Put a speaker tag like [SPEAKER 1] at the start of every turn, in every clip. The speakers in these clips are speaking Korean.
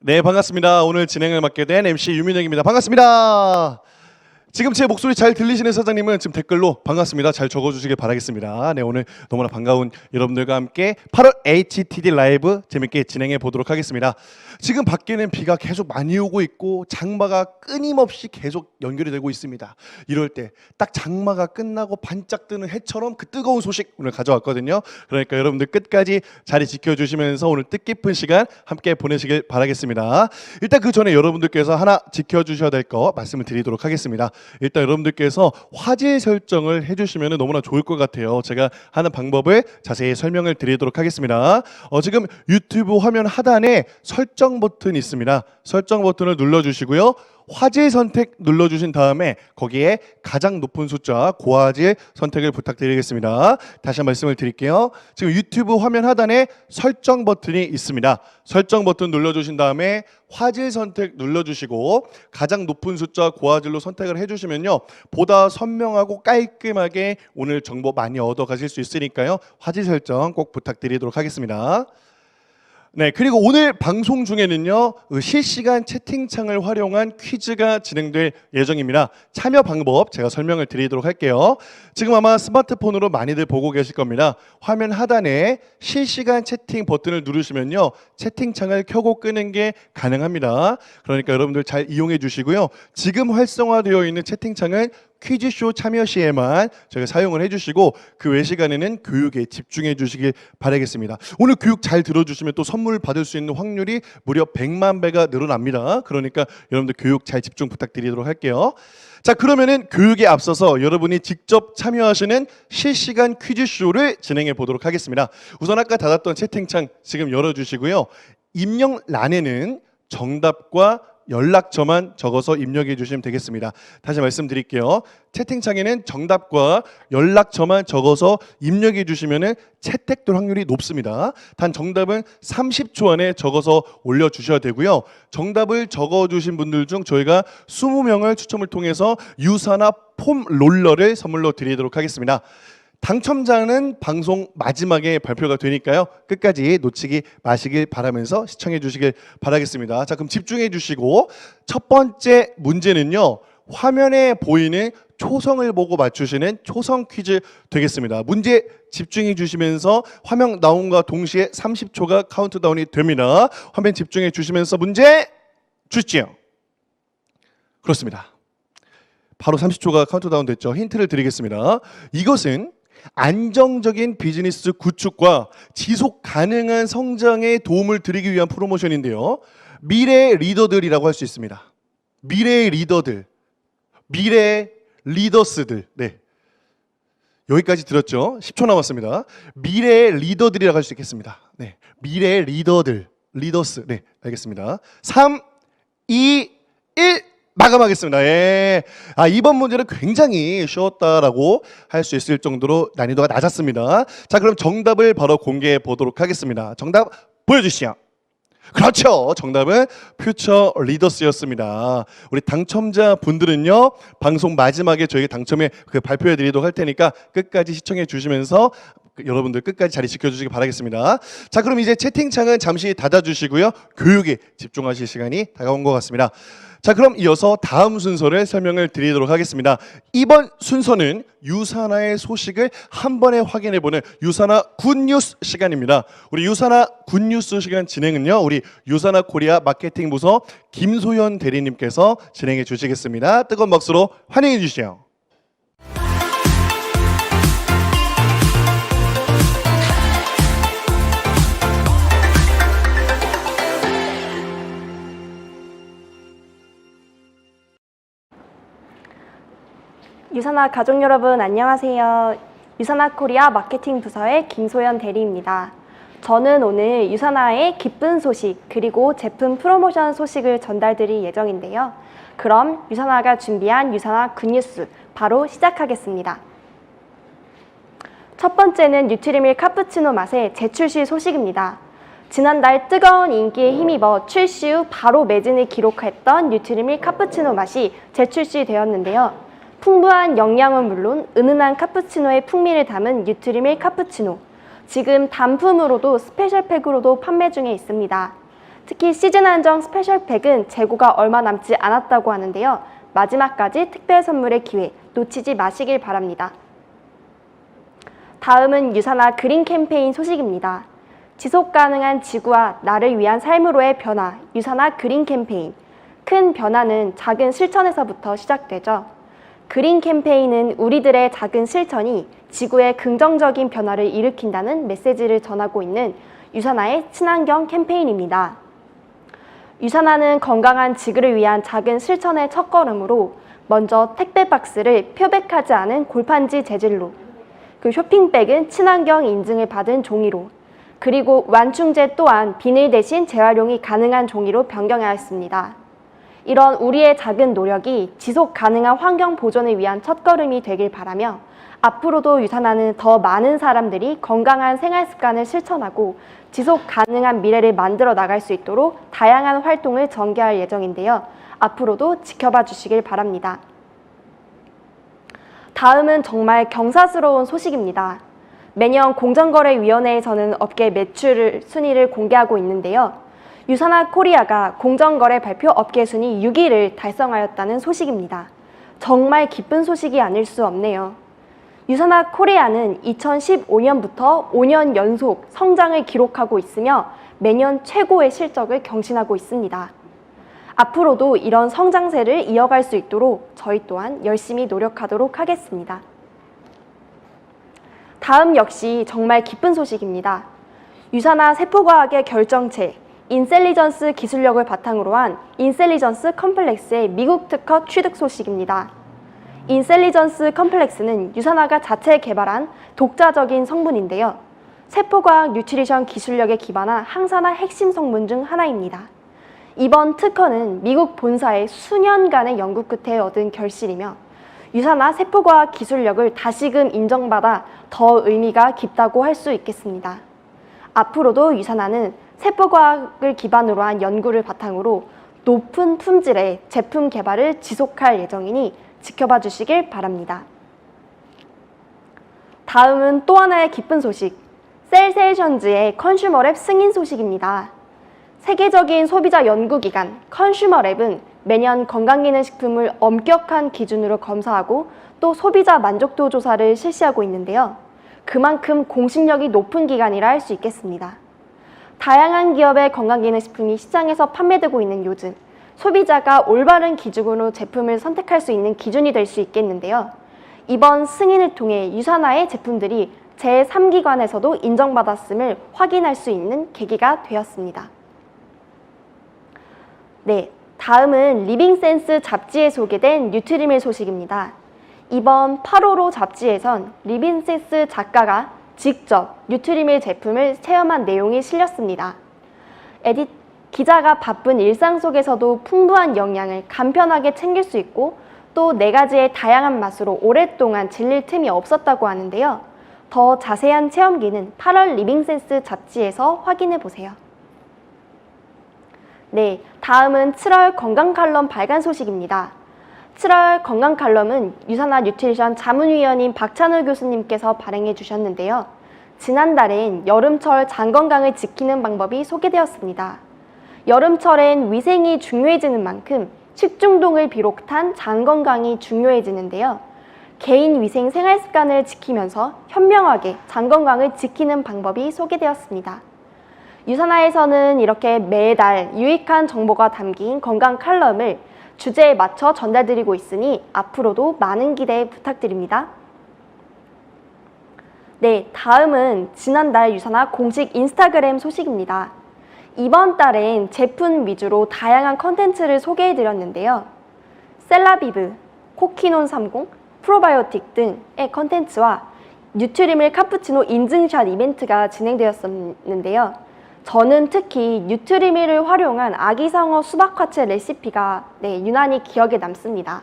[SPEAKER 1] 네, 반갑습니다. 오늘 진행을 맡게 된 MC 유민혁입니다. 반갑습니다. 지금 제 목소리 잘 들리시는 사장님은 지금 댓글로 반갑습니다 잘 적어주시길 바라겠습니다. 네, 오늘 너무나 반가운 여러분들과 함께 8월 HTD 라이브 재밌게 진행해 보도록 하겠습니다. 지금 밖에는 비가 계속 많이 오고 있고 장마가 끊임없이 계속 연결이 되고 있습니다. 이럴 때 딱 장마가 끝나고 반짝 뜨는 해처럼 그 뜨거운 소식 오늘 가져왔거든요. 그러니까 여러분들 끝까지 자리 지켜주시면서 오늘 뜻깊은 시간 함께 보내시길 바라겠습니다. 일단 그 전에 여러분들께서 하나 지켜주셔야 될 거 말씀을 드리도록 하겠습니다. 일단 여러분들께서 화질 설정을 해주시면 너무나 좋을 것 같아요. 제가 하는 방법을 자세히 설명을 드리도록 하겠습니다. 지금 유튜브 화면 하단에 설정 버튼이 있습니다. 설정 버튼을 눌러주시고요. 화질 선택 눌러주신 다음에 거기에 가장 높은 숫자 고화질 선택을 부탁드리겠습니다. 다시 한 번 말씀을 드릴게요. 지금 유튜브 화면 하단에 설정 버튼이 있습니다. 설정 버튼 눌러주신 다음에 화질 선택 눌러주시고 가장 높은 숫자 고화질로 선택을 해주시면요, 보다 선명하고 깔끔하게 오늘 정보 많이 얻어가실 수 있으니까요, 화질 설정 꼭 부탁드리도록 하겠습니다. 네, 그리고 오늘 방송 중에는요, 실시간 채팅창을 활용한 퀴즈가 진행될 예정입니다. 참여 방법 제가 설명을 드리도록 할게요. 지금 아마 스마트폰으로 많이들 보고 계실 겁니다. 화면 하단에 실시간 채팅 버튼을 누르시면요, 채팅창을 켜고 끄는 게 가능합니다. 그러니까 여러분들 잘 이용해 주시고요. 지금 활성화되어 있는 채팅창은 퀴즈쇼 참여 시에만 저희가 사용을 해주시고 그 외 시간에는 교육에 집중해 주시길 바라겠습니다. 오늘 교육 잘 들어주시면 또 선물 받을 수 있는 확률이 무려 100만 배가 늘어납니다. 그러니까 여러분들 교육 잘 집중 부탁드리도록 할게요. 자, 그러면은 교육에 앞서서 여러분이 직접 참여하시는 실시간 퀴즈쇼를 진행해 보도록 하겠습니다. 우선 아까 닫았던 채팅창 지금 열어주시고요. 입력란에는 정답과 연락처만 적어서 입력해 주시면 되겠습니다. 다시 말씀드릴게요. 채팅창에는 정답과 연락처만 적어서 입력해 주시면 채택될 확률이 높습니다. 단 정답은 30초 안에 적어서 올려주셔야 되고요. 정답을 적어주신 분들 중 저희가 20명을 추첨을 통해서 유사나 폼 롤러를 선물로 드리도록 하겠습니다. 당첨자는 방송 마지막에 발표가 되니까요, 끝까지 놓치기 마시길 바라면서 시청해 주시길 바라겠습니다. 자, 그럼 집중해 주시고 첫 번째 문제는요, 화면에 보이는 초성을 보고 맞추시는 초성 퀴즈 되겠습니다. 문제 집중해 주시면서 화면 나온과 동시에 30초가 카운트다운이 됩니다. 화면 집중해 주시면서 문제 주시죠. 그렇습니다. 바로 30초가 카운트다운 됐죠. 힌트를 드리겠습니다. 이것은 안정적인 비즈니스 구축과 지속 가능한 성장에 도움을 드리기 위한 프로모션인데요, 미래의 리더들이라고 할 수 있습니다. 미래의 리더들, 미래의 리더스들. 네, 여기까지 들었죠? 10초 남았습니다. 미래의 리더들이라고 할 수 있겠습니다. 네, 미래의 리더들, 리더스. 네, 알겠습니다. 3, 2, 1 마감하겠습니다. 예. 이번 문제는 굉장히 쉬웠다라고 할 수 있을 정도로 난이도가 낮았습니다. 자, 그럼 정답을 바로 공개해 보도록 하겠습니다. 정답 보여주시죠. 그렇죠. 정답은 퓨처 리더스였습니다. 우리 당첨자 분들은요, 방송 마지막에 저희가 당첨에 발표해 드리도록 할 테니까 끝까지 시청해 주시면서 여러분들 끝까지 자리 지켜주시기 바라겠습니다. 자, 그럼 이제 채팅창은 잠시 닫아주시고요, 교육에 집중하실 시간이 다가온 것 같습니다. 자, 그럼 이어서 다음 순서를 설명을 드리도록 하겠습니다. 이번 순서는 유사나의 소식을 한 번에 확인해보는 유사나 굿뉴스 시간입니다. 우리 유사나 굿뉴스 시간 진행은요, 우리 유사나 코리아 마케팅 부서 김소연 대리님께서 진행해 주시겠습니다. 뜨거운 박수로 환영해 주시죠.
[SPEAKER 2] 유사나 가족 여러분 안녕하세요. 유사나 코리아 마케팅 부서의 김소연 대리입니다. 저는 오늘 유사나의 기쁜 소식 그리고 제품 프로모션 소식을 전달드릴 예정인데요. 그럼 유사나가 준비한 유사나 굿뉴스 바로 시작하겠습니다. 첫 번째는 뉴트리밀 카푸치노 맛의 재출시 소식입니다. 지난달 뜨거운 인기에 힘입어 출시 후 바로 매진을 기록했던 뉴트리밀 카푸치노 맛이 재출시되었는데요. 풍부한 영양은 물론 은은한 카푸치노의 풍미를 담은 뉴트리밀 카푸치노. 지금 단품으로도 스페셜팩으로도 판매 중에 있습니다. 특히 시즌 한정 스페셜팩은 재고가 얼마 남지 않았다고 하는데요. 마지막까지 특별 선물의 기회 놓치지 마시길 바랍니다. 다음은 유산화 그린 캠페인 소식입니다. 지속 가능한 지구와 나를 위한 삶으로의 변화, 유산화 그린 캠페인. 큰 변화는 작은 실천에서부터 시작되죠. 그린 캠페인은 우리들의 작은 실천이 지구에 긍정적인 변화를 일으킨다는 메시지를 전하고 있는 유산화의 친환경 캠페인입니다. 유산화는 건강한 지구를 위한 작은 실천의 첫걸음으로 먼저 택배 박스를 표백하지 않은 골판지 재질로, 그 쇼핑백은 친환경 인증을 받은 종이로, 그리고 완충제 또한 비닐 대신 재활용이 가능한 종이로 변경하였습니다. 이런 우리의 작은 노력이 지속 가능한 환경 보존을 위한 첫걸음이 되길 바라며 앞으로도 유산화는 더 많은 사람들이 건강한 생활 습관을 실천하고 지속 가능한 미래를 만들어 나갈 수 있도록 다양한 활동을 전개할 예정인데요. 앞으로도 지켜봐 주시길 바랍니다. 다음은 정말 경사스러운 소식입니다. 매년 공정거래위원회에서는 업계 매출 순위를 공개하고 있는데요. 유산화 코리아가 공정거래 발표 업계 순위 6위를 달성하였다는 소식입니다. 정말 기쁜 소식이 아닐 수 없네요. 유산화 코리아는 2015년부터 5년 연속 성장을 기록하고 있으며 매년 최고의 실적을 경신하고 있습니다. 앞으로도 이런 성장세를 이어갈 수 있도록 저희 또한 열심히 노력하도록 하겠습니다. 다음 역시 정말 기쁜 소식입니다. 유산화 세포과학의 결정체, 인셀리전스 기술력을 바탕으로 한 인셀리전스 컴플렉스의 미국 특허 취득 소식입니다. 인셀리전스 컴플렉스는 유산화가 자체 개발한 독자적인 성분인데요. 세포과학 뉴트리션 기술력에 기반한 항산화 핵심 성분 중 하나입니다. 이번 특허는 미국 본사의 수년간의 연구 끝에 얻은 결실이며 유산화 세포과학 기술력을 다시금 인정받아 더 의미가 깊다고 할 수 있겠습니다. 앞으로도 유산화는 세포과학을 기반으로 한 연구를 바탕으로 높은 품질의 제품 개발을 지속할 예정이니 지켜봐 주시길 바랍니다. 다음은 또 하나의 기쁜 소식, 셀세이션즈의 컨슈머랩 승인 소식입니다. 세계적인 소비자 연구기관 컨슈머랩은 매년 건강기능식품을 엄격한 기준으로 검사하고 또 소비자 만족도 조사를 실시하고 있는데요. 그만큼 공신력이 높은 기관이라 할 수 있겠습니다. 다양한 기업의 건강기능식품이 시장에서 판매되고 있는 요즘, 소비자가 올바른 기준으로 제품을 선택할 수 있는 기준이 될 수 있겠는데요. 이번 승인을 통해 유산화의 제품들이 제3기관에서도 인정받았음을 확인할 수 있는 계기가 되었습니다. 네, 다음은 리빙센스 잡지에 소개된 뉴트리밀 소식입니다. 이번 8호로 잡지에선 리빙센스 작가가 직접 뉴트리밀 제품을 체험한 내용이 실렸습니다. 기자가 바쁜 일상 속에서도 풍부한 영양을 간편하게 챙길 수 있고 또 4가지의 다양한 맛으로 오랫동안 질릴 틈이 없었다고 하는데요. 더 자세한 체험기는 8월 리빙센스 잡지에서 확인해 보세요. 네, 다음은 7월 건강 칼럼 발간 소식입니다. 7월 건강 칼럼은 유산화 뉴트리션 자문위원인 박찬호 교수님께서 발행해 주셨는데요. 지난달엔 여름철 장 건강을 지키는 방법이 소개되었습니다. 여름철엔 위생이 중요해지는 만큼 식중독을 비롯한 장 건강이 중요해지는데요. 개인 위생 생활 습관을 지키면서 현명하게 장 건강을 지키는 방법이 소개되었습니다. 유산화에서는 이렇게 매달 유익한 정보가 담긴 건강 칼럼을 주제에 맞춰 전달드리고 있으니 앞으로도 많은 기대 부탁드립니다. 네, 다음은 지난달 유산화 공식 인스타그램 소식입니다. 이번 달엔 제품 위주로 다양한 컨텐츠를 소개해드렸는데요. 셀라비브, 코키논 30, 프로바이오틱 등의 컨텐츠와 뉴트리밀 카푸치노 인증샷 이벤트가 진행되었었는데요. 저는 특히 뉴트리밀을 활용한 아기상어 수박화채 레시피가 유난히 기억에 남습니다.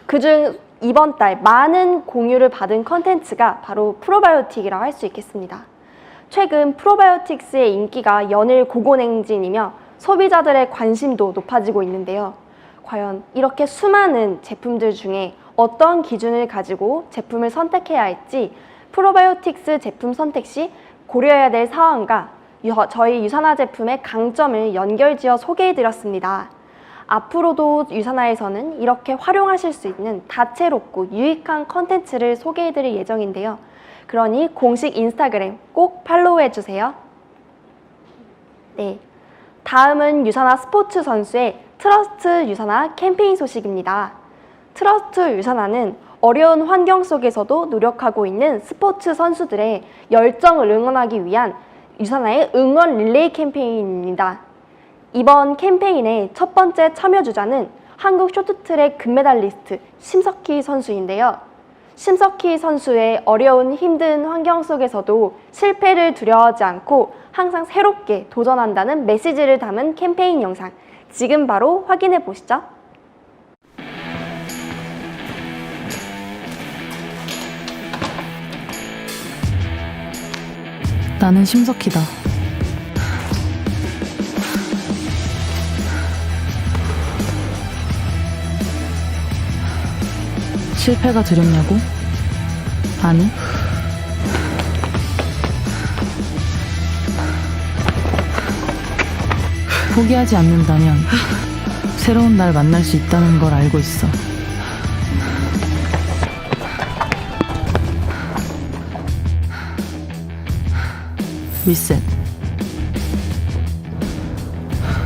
[SPEAKER 2] 그중 이번 달 많은 공유를 받은 컨텐츠가 바로 프로바이오틱이라고 할 수 있겠습니다. 최근 프로바이오틱스의 인기가 연일 고고냉진이며 소비자들의 관심도 높아지고 있는데요. 과연 이렇게 수많은 제품들 중에 어떤 기준을 가지고 제품을 선택해야 할지 프로바이오틱스 제품 선택 시 고려해야 될 사항과 저희 유산화 제품의 강점을 연결지어 소개해드렸습니다. 앞으로도 유산화에서는 이렇게 활용하실 수 있는 다채롭고 유익한 컨텐츠를 소개해드릴 예정인데요. 그러니 공식 인스타그램 꼭 팔로우해주세요. 네, 다음은 유산화 스포츠 선수의 트러스트 유산화 캠페인 소식입니다. 트러스트 유산화는 어려운 환경 속에서도 노력하고 있는 스포츠 선수들의 열정을 응원하기 위한 유산화의 응원 릴레이 캠페인입니다. 이번 캠페인의 첫 번째 참여주자는 한국 쇼트트랙 금메달리스트 심석희 선수인데요. 심석희 선수의 어려운 힘든 환경 속에서도 실패를 두려워하지 않고 항상 새롭게 도전한다는 메시지를 담은 캠페인 영상, 지금 바로 확인해 보시죠.
[SPEAKER 3] 나는 심석희다. 실패가 두렵냐고? 아니. 포기하지 않는다면 새로운 날 만날 수 있다는 걸 알고 있어. 리셋.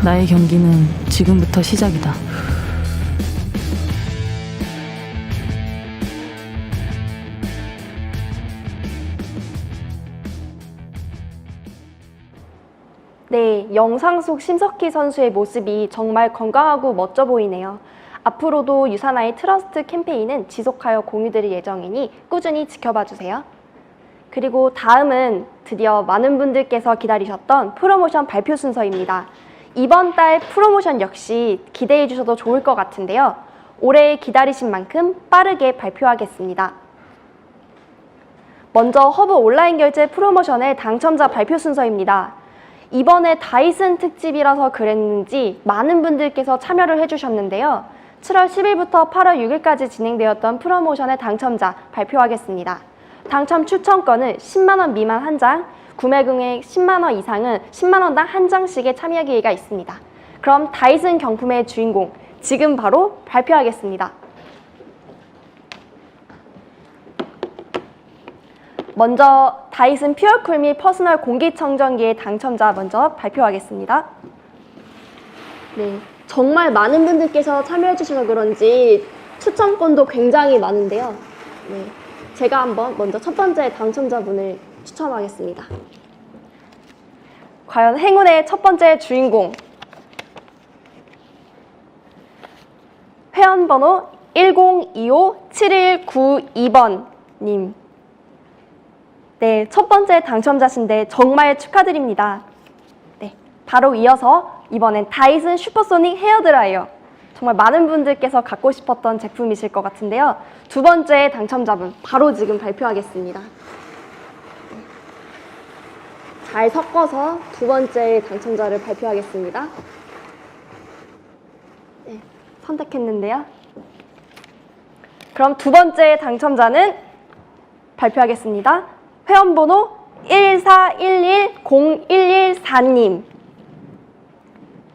[SPEAKER 3] 나의 경기는 지금부터 시작이다.
[SPEAKER 2] 네, 영상 속 심석희 선수의 모습이 정말 건강하고 멋져 보이네요. 앞으로도 유산화의 트러스트 캠페인은 지속하여 공유드릴 예정이니 꾸준히 지켜봐 주세요. 그리고 다음은 드디어 많은 분들께서 기다리셨던 프로모션 발표 순서입니다. 이번 달 프로모션 역시 기대해 주셔도 좋을 것 같은데요. 오래 기다리신 만큼 빠르게 발표하겠습니다. 먼저 허브 온라인 결제 프로모션의 당첨자 발표 순서입니다. 이번에 다이슨 특집이라서 그랬는지 많은 분들께서 참여를 해주셨는데요. 7월 10일부터 8월 6일까지 진행되었던 프로모션의 당첨자 발표하겠습니다. 당첨 추천권은 10만원 미만 한 장, 구매 금액 10만원 이상은 10만원당 한 장씩의 참여 기회가 있습니다. 그럼 다이슨 경품의 주인공, 지금 바로 발표하겠습니다. 먼저 다이슨 퓨어쿨미 퍼스널 공기청정기의 당첨자 먼저 발표하겠습니다. 네, 정말 많은 분들께서 참여해 주셔서 그런지 추천권도 굉장히 많은데요. 네, 제가 한번 먼저 첫 번째 당첨자분을 추첨하겠습니다. 과연 행운의 첫 번째 주인공, 회원번호 1025-7192번님. 네, 첫 번째 당첨자신데 정말 축하드립니다. 네, 바로 이어서 이번엔 다이슨 슈퍼소닉 헤어드라이어. 정말 많은 분들께서 갖고 싶었던 제품이실 것 같은데요. 두 번째 당첨자분 바로 지금 발표하겠습니다. 잘 섞어서 두 번째 당첨자를 발표하겠습니다. 네, 선택했는데요. 그럼 두 번째 당첨자는 발표하겠습니다. 회원번호 1411014님.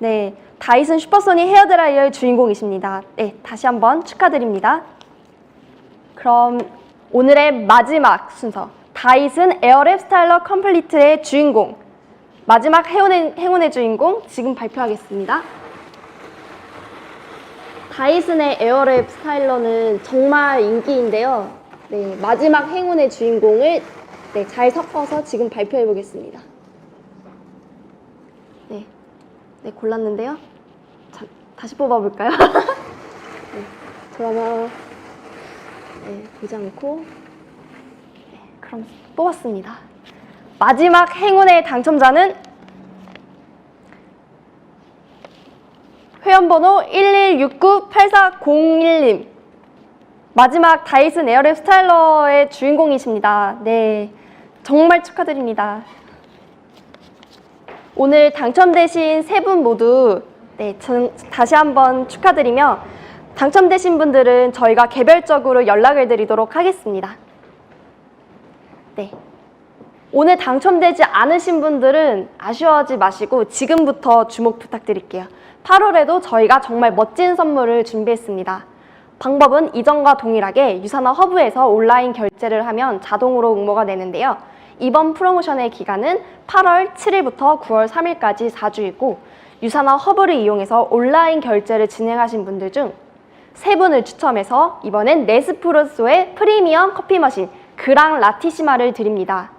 [SPEAKER 2] 네, 다이슨 슈퍼소닉 헤어드라이어의 주인공이십니다. 네, 다시 한번 축하드립니다. 그럼 오늘의 마지막 순서, 다이슨 에어랩 스타일러 컴플리트의 주인공, 마지막 행운의 주인공 지금 발표하겠습니다. 다이슨의 에어랩 스타일러는 정말 인기인데요. 네, 마지막 행운의 주인공을 잘 섞어서 지금 발표해 보겠습니다. 네, 골랐는데요. 자, 다시 뽑아볼까요? 네, 그러면 보지 않고 그럼 뽑았습니다. 마지막 행운의 당첨자는 회원번호 11698401님. 마지막 다이슨 에어랩 스타일러의 주인공이십니다. 네, 정말 축하드립니다. 오늘 당첨되신 세 분 모두 다시 한번 축하드리며, 당첨되신 분들은 저희가 개별적으로 연락을 드리도록 하겠습니다. 네, 오늘 당첨되지 않으신 분들은 아쉬워하지 마시고 지금부터 주목 부탁드릴게요. 8월에도 저희가 정말 멋진 선물을 준비했습니다. 방법은 이전과 동일하게 유산화 허브에서 온라인 결제를 하면 자동으로 응모가 되는데요. 이번 프로모션의 기간은 8월 7일부터 9월 3일까지 4주이고 유산화 허브를 이용해서 온라인 결제를 진행하신 분들 중 3분을 추첨해서 이번엔 네스프레소의 프리미엄 커피 머신 그랑 라티시마를 드립니다.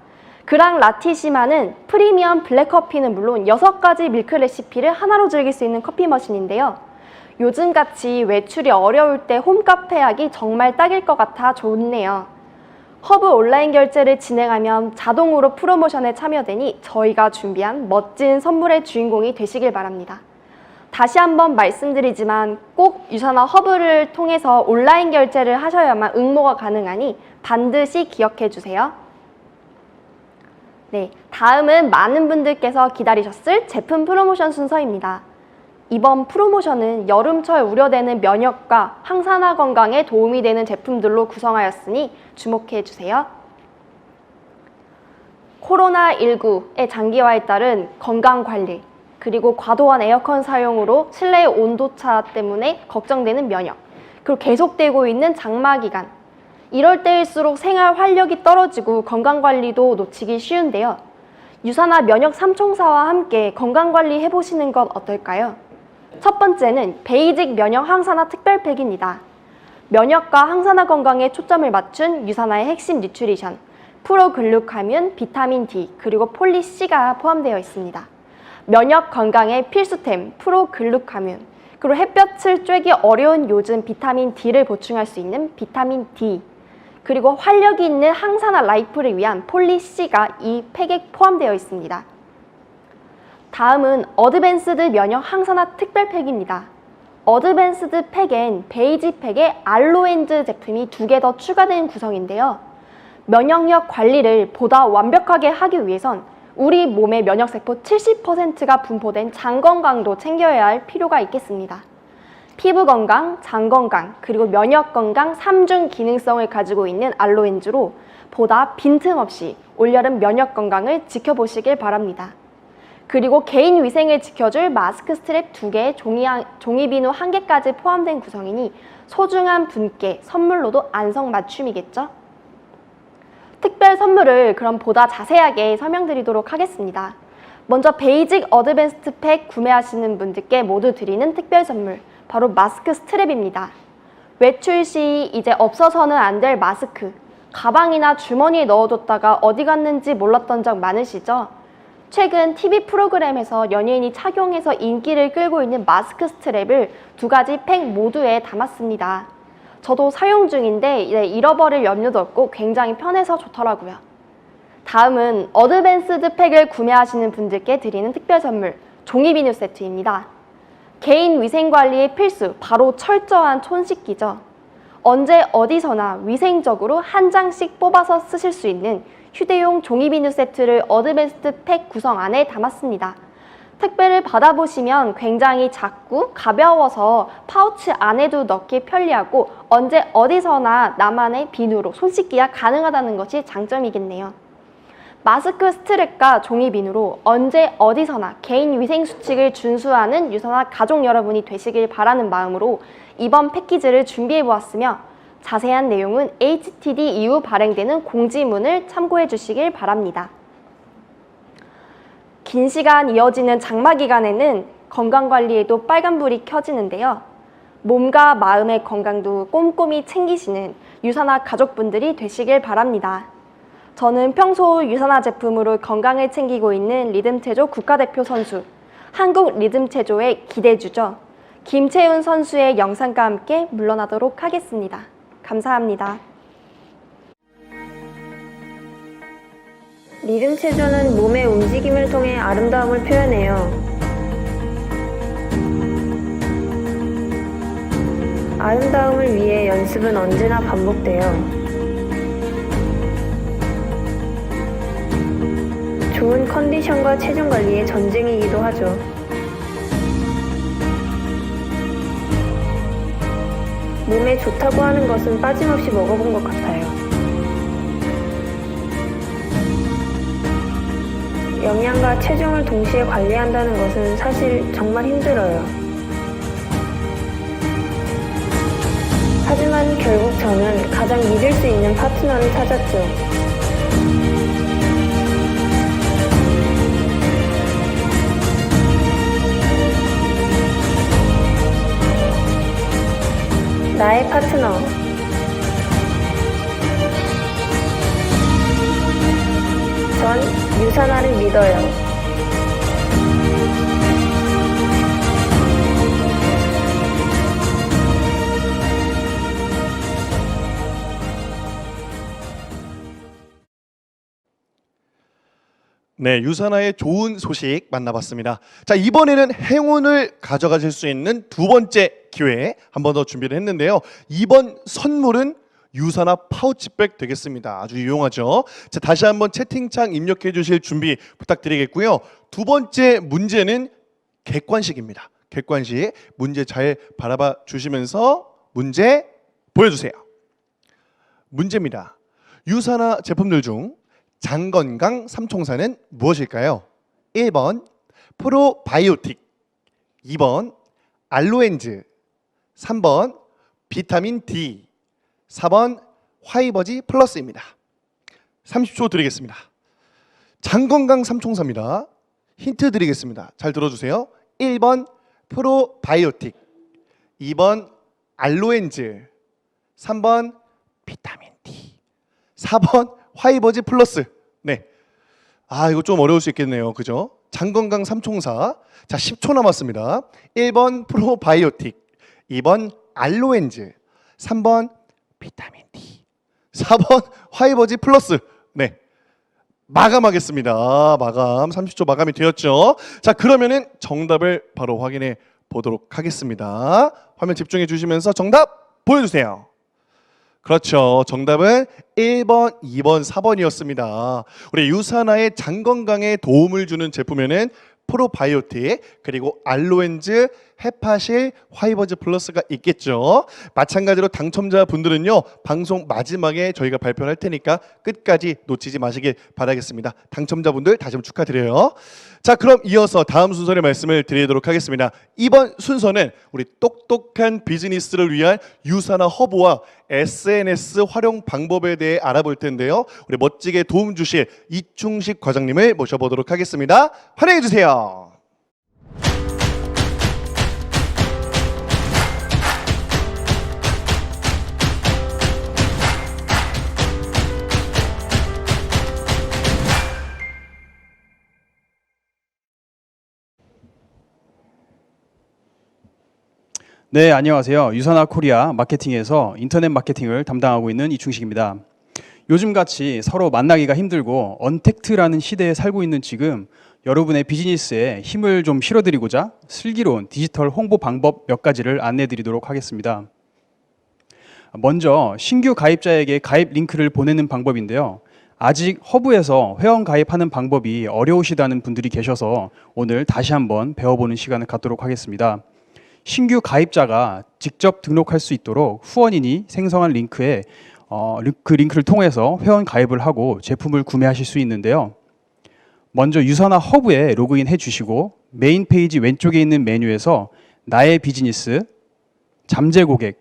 [SPEAKER 2] 그랑 라티시마는 프리미엄 블랙커피는 물론 6가지 밀크 레시피를 하나로 즐길 수 있는 커피 머신인데요. 요즘같이 외출이 어려울 때 홈카페 하기 정말 딱일 것 같아 좋네요. 허브 온라인 결제를 진행하면 자동으로 프로모션에 참여되니 저희가 준비한 멋진 선물의 주인공이 되시길 바랍니다. 다시 한번 말씀드리지만 꼭 유산화 허브를 통해서 온라인 결제를 하셔야만 응모가 가능하니 반드시 기억해 주세요. 네, 다음은 많은 분들께서 기다리셨을 제품 프로모션 순서입니다. 이번 프로모션은 여름철 우려되는 면역과 항산화 건강에 도움이 되는 제품들로 구성하였으니 주목해 주세요. 코로나19의 장기화에 따른 건강관리, 그리고 과도한 에어컨 사용으로 실내 온도차 때문에 걱정되는 면역, 그리고 계속되고 있는 장마기간, 이럴 때일수록 생활 활력이 떨어지고 건강관리도 놓치기 쉬운데요. 유산화 면역 삼총사와 함께 건강관리 해보시는 건 어떨까요? 첫 번째는 베이직 면역 항산화 특별팩입니다. 면역과 항산화 건강에 초점을 맞춘 유산화의 핵심 뉴트리션, 프로글루카뮴, 비타민 D, 그리고 폴리 C가 포함되어 있습니다. 면역 건강의 필수템 프로글루카뮴, 그리고 햇볕을 쬐기 어려운 요즘 비타민 D를 보충할 수 있는 비타민 D, 그리고 활력이 있는 항산화 라이프를 위한 폴리 C가 이 팩에 포함되어 있습니다. 다음은 어드밴스드 면역 항산화 특별팩입니다. 어드밴스드 팩엔 베이지 팩에 알로엔즈 제품이 2개 더 추가된 구성인데요. 면역력 관리를 보다 완벽하게 하기 위해선 우리 몸의 면역세포 70%가 분포된 장 건강도 챙겨야 할 필요가 있겠습니다. 피부 건강, 장 건강, 그리고 면역 건강 3중 기능성을 가지고 있는 알로엔즈로 보다 빈틈없이 올여름 면역 건강을 지켜보시길 바랍니다. 그리고 개인 위생을 지켜줄 마스크 스트랩 2개, 종이 비누 1개까지 포함된 구성이니 소중한 분께 선물로도 안성맞춤이겠죠? 특별 선물을 그럼 보다 자세하게 설명드리도록 하겠습니다. 먼저 베이직 어드밴스드 팩 구매하시는 분들께 모두 드리는 특별 선물, 바로 마스크 스트랩입니다. 외출 시 이제 없어서는 안 될 마스크, 가방이나 주머니에 넣어뒀다가 어디 갔는지 몰랐던 적 많으시죠? 최근 TV 프로그램에서 연예인이 착용해서 인기를 끌고 있는 마스크 스트랩을 2가지 팩 모두에 담았습니다. 저도 사용 중인데 잃어버릴 염려도 없고 굉장히 편해서 좋더라고요. 다음은 어드밴스드 팩을 구매하시는 분들께 드리는 특별 선물, 종이 비누 세트입니다. 개인 위생관리의 필수, 바로 철저한 손 씻기죠. 언제 어디서나 위생적으로 한 장씩 뽑아서 쓰실 수 있는 휴대용 종이 비누 세트를 어드밴스드 팩 구성 안에 담았습니다. 택배를 받아보시면 굉장히 작고 가벼워서 파우치 안에도 넣기 편리하고 언제 어디서나 나만의 비누로 손 씻기가 가능하다는 것이 장점이겠네요. 마스크 스트랩과 종이 비누로 언제 어디서나 개인 위생 수칙을 준수하는 유산화 가족 여러분이 되시길 바라는 마음으로 이번 패키지를 준비해 보았으며 자세한 내용은 HTD 이후 발행되는 공지문을 참고해 주시길 바랍니다. 긴 시간 이어지는 장마 기간에는 건강관리에도 빨간불이 켜지는데요. 몸과 마음의 건강도 꼼꼼히 챙기시는 유산화 가족분들이 되시길 바랍니다. 저는 평소 유산화 제품으로 건강을 챙기고 있는 리듬체조 국가대표 선수, 한국 리듬체조의 기대주죠. 김채훈 선수의 영상과 함께 물러나도록 하겠습니다. 감사합니다. 리듬체조는 몸의 움직임을 통해 아름다움을 표현해요. 아름다움을 위해 연습은 언제나 반복돼요. 좋은 컨디션과 체중 관리의 전쟁이기도 하죠. 몸에 좋다고 하는 것은 빠짐없이 먹어본 것 같아요.
[SPEAKER 4] 영양과 체중을 동시에 관리한다는 것은 사실 정말 힘들어요. 하지만 결국 저는 가장 믿을 수 있는 파트너를 찾았죠. 나의 파트너. 전 유산화를 믿어요.
[SPEAKER 1] 네, 유산화의 좋은 소식 만나봤습니다. 자, 이번에는 행운을 가져가실 수 있는 두 번째 기회 한 번 더 준비를 했는데요. 이번 선물은 유산화 파우치백 되겠습니다. 아주 유용하죠. 자, 다시 한번 채팅창 입력해 주실 준비 부탁드리겠고요. 두 번째 문제는 객관식입니다. 객관식 문제 잘 바라봐 주시면서 문제 보여주세요. 문제입니다. 유산화 제품들 중 장건강 삼총사는 무엇일까요? 1번 프로바이오틱, 2번 알로엔즈, 3번 비타민 D, 4번 화이버지 플러스입니다. 30초 드리겠습니다. 장건강 삼총사입니다. 힌트 드리겠습니다. 잘 들어주세요. 1번 프로바이오틱, 2번 알로엔즈, 3번 비타민 D, 4번 화이버지 플러스. 네. 아, 이거 좀 어려울 수 있겠네요. 그죠? 장건강 삼총사. 자, 10초 남았습니다. 1번 프로바이오틱, 2번 알로엔즈, 3번 비타민 D, 4번 화이버지 플러스. 네. 마감하겠습니다. 마감. 30초 마감이 되었죠. 자, 그러면은 정답을 바로 확인해 보도록 하겠습니다. 화면 집중해 주시면서 정답 보여주세요. 그렇죠. 정답은 1번, 2번, 4번이었습니다. 우리 유산화의 장 건강에 도움을 주는 제품에는 프로바이오틱 그리고 알로엔즈, 헤파실, 화이버즈 플러스가 있겠죠. 마찬가지로 당첨자분들은요, 방송 마지막에 저희가 발표를 할 테니까 끝까지 놓치지 마시길 바라겠습니다. 당첨자분들 다시 한번 축하드려요. 자, 그럼 이어서 다음 순서의 말씀을 드리도록 하겠습니다. 이번 순서는 우리 똑똑한 비즈니스를 위한 유산화 허브와 SNS 활용 방법에 대해 알아볼 텐데요. 우리 멋지게 도움 주실 이충식 과장님을 모셔보도록 하겠습니다. 환영해 주세요.
[SPEAKER 5] 네, 안녕하세요. 유산화 코리아 마케팅에서 인터넷 마케팅을 담당하고 있는 이충식입니다. 요즘같이 서로 만나기가 힘들고 언택트라는 시대에 살고 있는 지금 여러분의 비즈니스에 힘을 좀 실어드리고자 슬기로운 디지털 홍보 방법 몇 가지를 안내드리도록 하겠습니다. 먼저 신규 가입자에게 가입 링크를 보내는 방법인데요. 아직 허브에서 회원 가입하는 방법이 어려우시다는 분들이 계셔서 오늘 다시 한번 배워보는 시간을 갖도록 하겠습니다. 신규 가입자가 직접 등록할 수 있도록 후원인이 생성한 링크에 그 링크를 통해서 회원 가입을 하고 제품을 구매하실 수 있는데요. 먼저 유산화 허브에 로그인 해주시고 메인 페이지 왼쪽에 있는 메뉴에서 나의 비즈니스, 잠재 고객,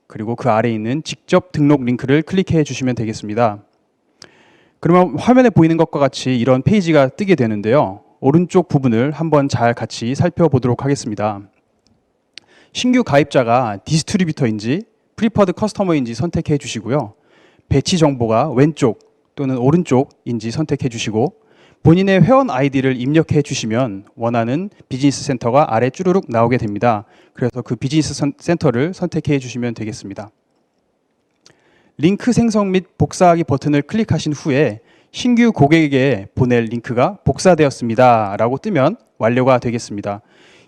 [SPEAKER 5] 그리고 그 아래에 있는 직접 등록 링크를 클릭해 주시면 되겠습니다. 그러면 화면에 보이는 것과 같이 이런 페이지가 뜨게 되는데요. 오른쪽 부분을 한번 잘 같이 살펴보도록 하겠습니다. 신규 가입자가 디스트리뷰터인지 프리퍼드 커스터머인지 선택해 주시고요. 배치 정보가 왼쪽 또는 오른쪽인지 선택해 주시고 본인의 회원 아이디를 입력해 주시면 원하는 비즈니스 센터가 아래 쭈루룩 나오게 됩니다. 그래서 그 비즈니스 센터를 선택해 주시면 되겠습니다. 링크 생성 및 복사하기 버튼을 클릭하신 후에 신규 고객에게 보낼 링크가 복사되었습니다 라고 뜨면 완료가 되겠습니다.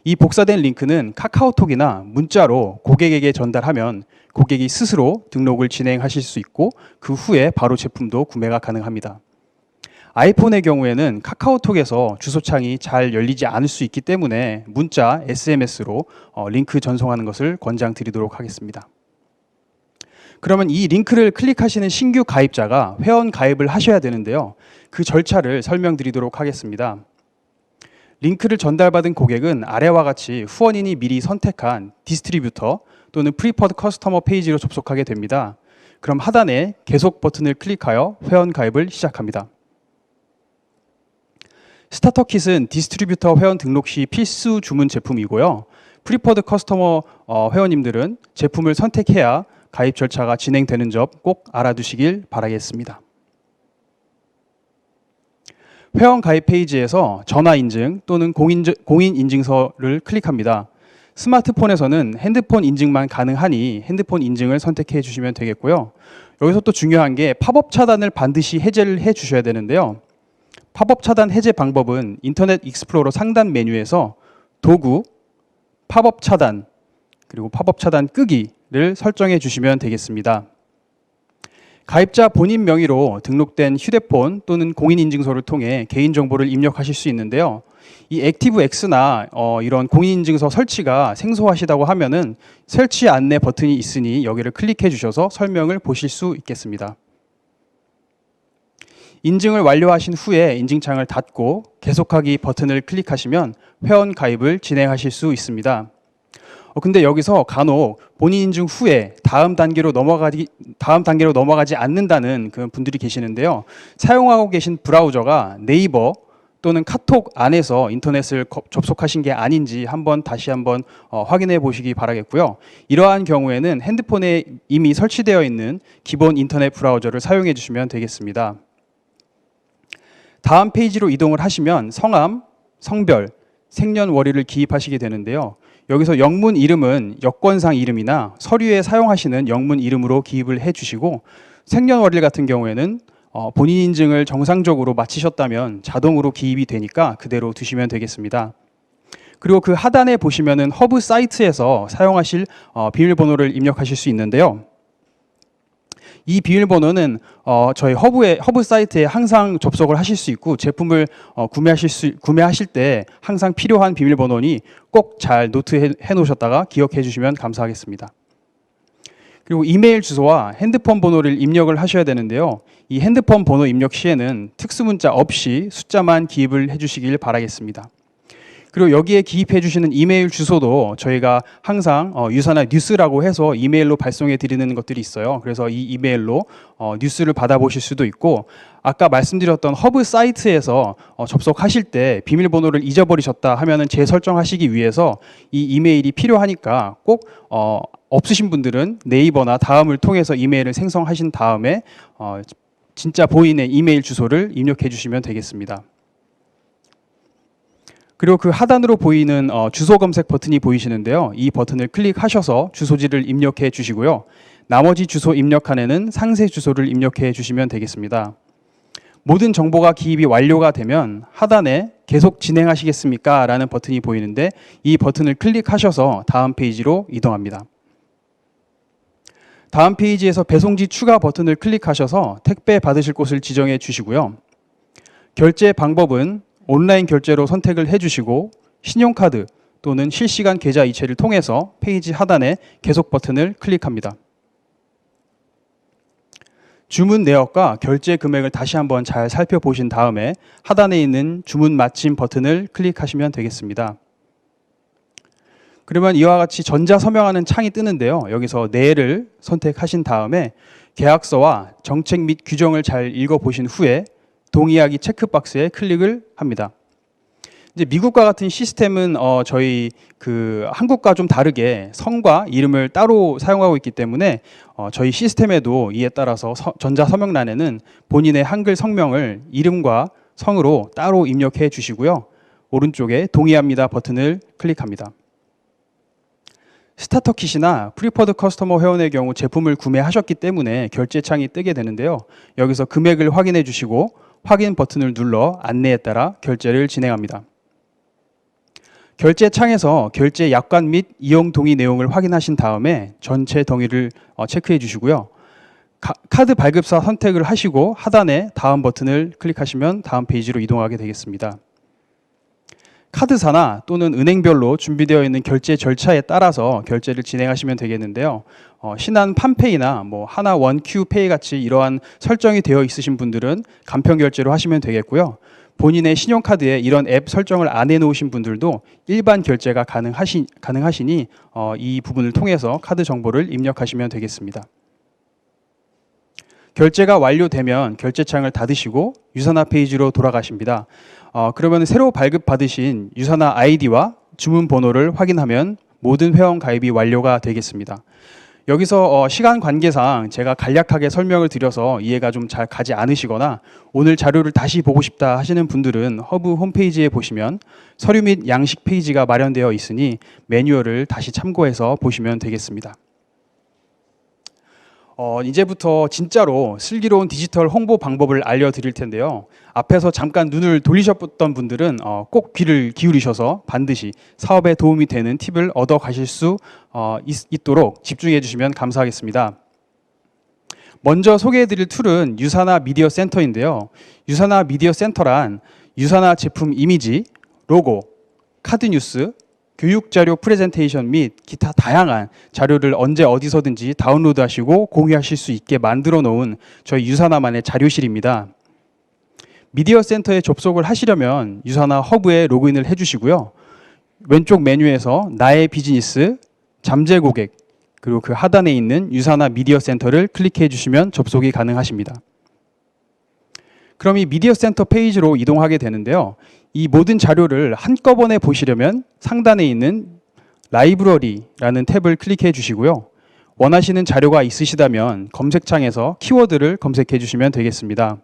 [SPEAKER 5] 이 복사된 링크는 카카오톡이나 문자로 고객에게 전달하면 고객이 스스로 등록을 진행하실 수 있고 그 후에 바로 제품도 구매가 가능합니다. 아이폰의 경우에는 카카오톡에서 주소창이 잘 열리지 않을 수 있기 때문에 문자, SMS로 링크 전송하는 것을 권장드리도록 하겠습니다. 그러면 이 링크를 클릭하시는 신규 가입자가 회원 가입을 하셔야 되는데요. 그 절차를 설명드리도록 하겠습니다. 링크를 전달받은 고객은 아래와 같이 후원인이 미리 선택한 디스트리뷰터 또는 프리퍼드 커스터머 페이지로 접속하게 됩니다. 그럼 하단에 계속 버튼을 클릭하여 회원 가입을 시작합니다. 스타터킷은 디스트리뷰터 회원 등록 시 필수 주문 제품이고요. 프리퍼드 커스터머 회원님들은 제품을 선택해야 가입 절차가 진행되는 점 꼭 알아두시길 바라겠습니다. 회원 가입 페이지에서 전화 인증 또는 공인 인증서를 클릭합니다. 스마트폰에서는 핸드폰 인증만 가능하니 핸드폰 인증을 선택해 주시면 되겠고요. 여기서 또 중요한 게 팝업 차단을 반드시 해제를 해 주셔야 되는데요. 팝업 차단 해제 방법은 인터넷 익스플로러 상단 메뉴에서 도구, 팝업 차단, 그리고 팝업 차단 끄기를 설정해 주시면 되겠습니다. 가입자 본인 명의로 등록된 휴대폰 또는 공인인증서를 통해 개인정보를 입력하실 수 있는데요. 이 액티브엑스나 이런 공인인증서 설치가 생소하시다고 하면은 설치 안내 버튼이 있으니 여기를 클릭해 주셔서 설명을 보실 수 있겠습니다. 인증을 완료하신 후에 인증창을 닫고 계속하기 버튼을 클릭하시면 회원 가입을 진행하실 수 있습니다. 근데 여기서 간혹 본인 인증 후에 다음 단계로 넘어가지 않는다는 그런 분들이 계시는데요. 사용하고 계신 브라우저가 네이버 또는 카톡 안에서 인터넷을 접속하신 게 아닌지 다시 한번 확인해 보시기 바라겠고요. 이러한 경우에는 핸드폰에 이미 설치되어 있는 기본 인터넷 브라우저를 사용해 주시면 되겠습니다. 다음 페이지로 이동을 하시면 성함, 성별, 생년월일을 기입하시게 되는데요. 여기서 영문 이름은 여권상 이름이나 서류에 사용하시는 영문 이름으로 기입을 해주시고 생년월일 같은 경우에는 본인 인증을 정상적으로 마치셨다면 자동으로 기입이 되니까 그대로 두시면 되겠습니다. 그리고 그 하단에 보시면은 허브 사이트에서 사용하실 비밀번호를 입력하실 수 있는데요. 이 비밀번호는 저희 허브 사이트에 항상 접속을 하실 수 있고 제품을 구매하실 때 항상 필요한 비밀번호니 꼭 잘 노트해 놓으셨다가 기억해 주시면 감사하겠습니다. 그리고 이메일 주소와 핸드폰 번호를 입력을 하셔야 되는데요. 이 핸드폰 번호 입력 시에는 특수문자 없이 숫자만 기입을 해주시길 바라겠습니다. 그리고 여기에 기입해 주시는 이메일 주소도 저희가 항상 유사나 뉴스라고 해서 이메일로 발송해 드리는 것들이 있어요. 그래서 이 이메일로 뉴스를 받아보실 수도 있고 아까 말씀드렸던 허브 사이트에서 접속하실 때 비밀번호를 잊어버리셨다 하면은 재설정하시기 위해서 이 이메일이 필요하니까 꼭 없으신 분들은 네이버나 다음을 통해서 이메일을 생성하신 다음에 진짜 본인의 이메일 주소를 입력해 주시면 되겠습니다. 그리고 그 하단으로 보이는 주소 검색 버튼이 보이시는데요. 이 버튼을 클릭하셔서 주소지를 입력해 주시고요. 나머지 주소 입력칸에는 상세 주소를 입력해 주시면 되겠습니다. 모든 정보가 기입이 완료가 되면 하단에 계속 진행하시겠습니까? 라는 버튼이 보이는데 이 버튼을 클릭하셔서 다음 페이지로 이동합니다. 다음 페이지에서 배송지 추가 버튼을 클릭하셔서 택배 받으실 곳을 지정해 주시고요. 결제 방법은 온라인 결제로 선택을 해주시고 신용카드 또는 실시간 계좌 이체를 통해서 페이지 하단에 계속 버튼을 클릭합니다. 주문 내역과 결제 금액을 다시 한번 잘 살펴보신 다음에 하단에 있는 주문 마침 버튼을 클릭하시면 되겠습니다. 그러면 이와 같이 전자 서명하는 창이 뜨는데요. 여기서 네를 선택하신 다음에 계약서와 정책 및 규정을 잘 읽어보신 후에 동의하기 체크박스에 클릭을 합니다. 이제 미국과 같은 시스템은 저희 한국과 좀 다르게 성과 이름을 따로 사용하고 있기 때문에 저희 시스템에도 이에 따라서 전자 서명란에는 본인의 한글 성명을 이름과 성으로 따로 입력해 주시고요. 오른쪽에 동의합니다 버튼을 클릭합니다. 스타터킷이나 프리퍼드 커스터머 회원의 경우 제품을 구매하셨기 때문에 결제창이 뜨게 되는데요. 여기서 금액을 확인해 주시고 확인 버튼을 눌러 안내에 따라 결제를 진행합니다. 결제 창에서 결제 약관 및 이용 동의 내용을 확인하신 다음에 전체 동의를 체크해 주시고요. 카드 발급사 선택을 하시고 하단에 다음 버튼을 클릭하시면 다음 페이지로 이동하게 되겠습니다. 카드사나 또는 은행별로 준비되어 있는 결제 절차에 따라서 결제를 진행하시면 되겠는데요. 신한 판페이나 뭐 하나 원큐페이 같이 이러한 설정이 되어 있으신 분들은 간편 결제로 하시면 되겠고요. 본인의 신용카드에 이런 앱 설정을 안 해놓으신 분들도 일반 결제가 가능하시니 이 부분을 통해서 카드 정보를 입력하시면 되겠습니다. 결제가 완료되면 결제창을 닫으시고 유산화 페이지로 돌아가십니다. 그러면 새로 발급받으신 유산화 아이디와 주문 번호를 확인하면 모든 회원 가입이 완료가 되겠습니다. 여기서 시간 관계상 제가 간략하게 설명을 드려서 이해가 좀 잘 가지 않으시거나 오늘 자료를 다시 보고 싶다 하시는 분들은 허브 홈페이지에 보시면 서류 및 양식 페이지가 마련되어 있으니 매뉴얼을 다시 참고해서 보시면 되겠습니다. 이제부터 진짜로 슬기로운 디지털 홍보 방법을 알려드릴 텐데요. 앞에서 잠깐 눈을 돌리셨던 분들은 꼭 귀를 기울이셔서 반드시 사업에 도움이 되는 팁을 얻어 가실 수 있도록 집중해 주시면 감사하겠습니다. 먼저 소개해드릴 툴은 유산화 미디어 센터인데요. 유산화 미디어 센터란 유산화 제품 이미지, 로고, 카드 뉴스, 교육자료 프레젠테이션 및 기타 다양한 자료를 언제 어디서든지 다운로드하시고 공유하실 수 있게 만들어 놓은 저희 유산화만의 자료실입니다. 미디어 센터에 접속을 하시려면 유산화 허브에 로그인을 해주시고요. 왼쪽 메뉴에서 나의 비즈니스, 잠재 고객, 그리고 그 하단에 있는 유산화 미디어 센터를 클릭해 주시면 접속이 가능하십니다. 그럼 이 미디어 센터 페이지로 이동하게 되는데요. 이 모든 자료를 한꺼번에 보시려면 상단에 있는 라이브러리라는 탭을 클릭해 주시고요. 원하시는 자료가 있으시다면 검색창에서 키워드를 검색해 주시면 되겠습니다.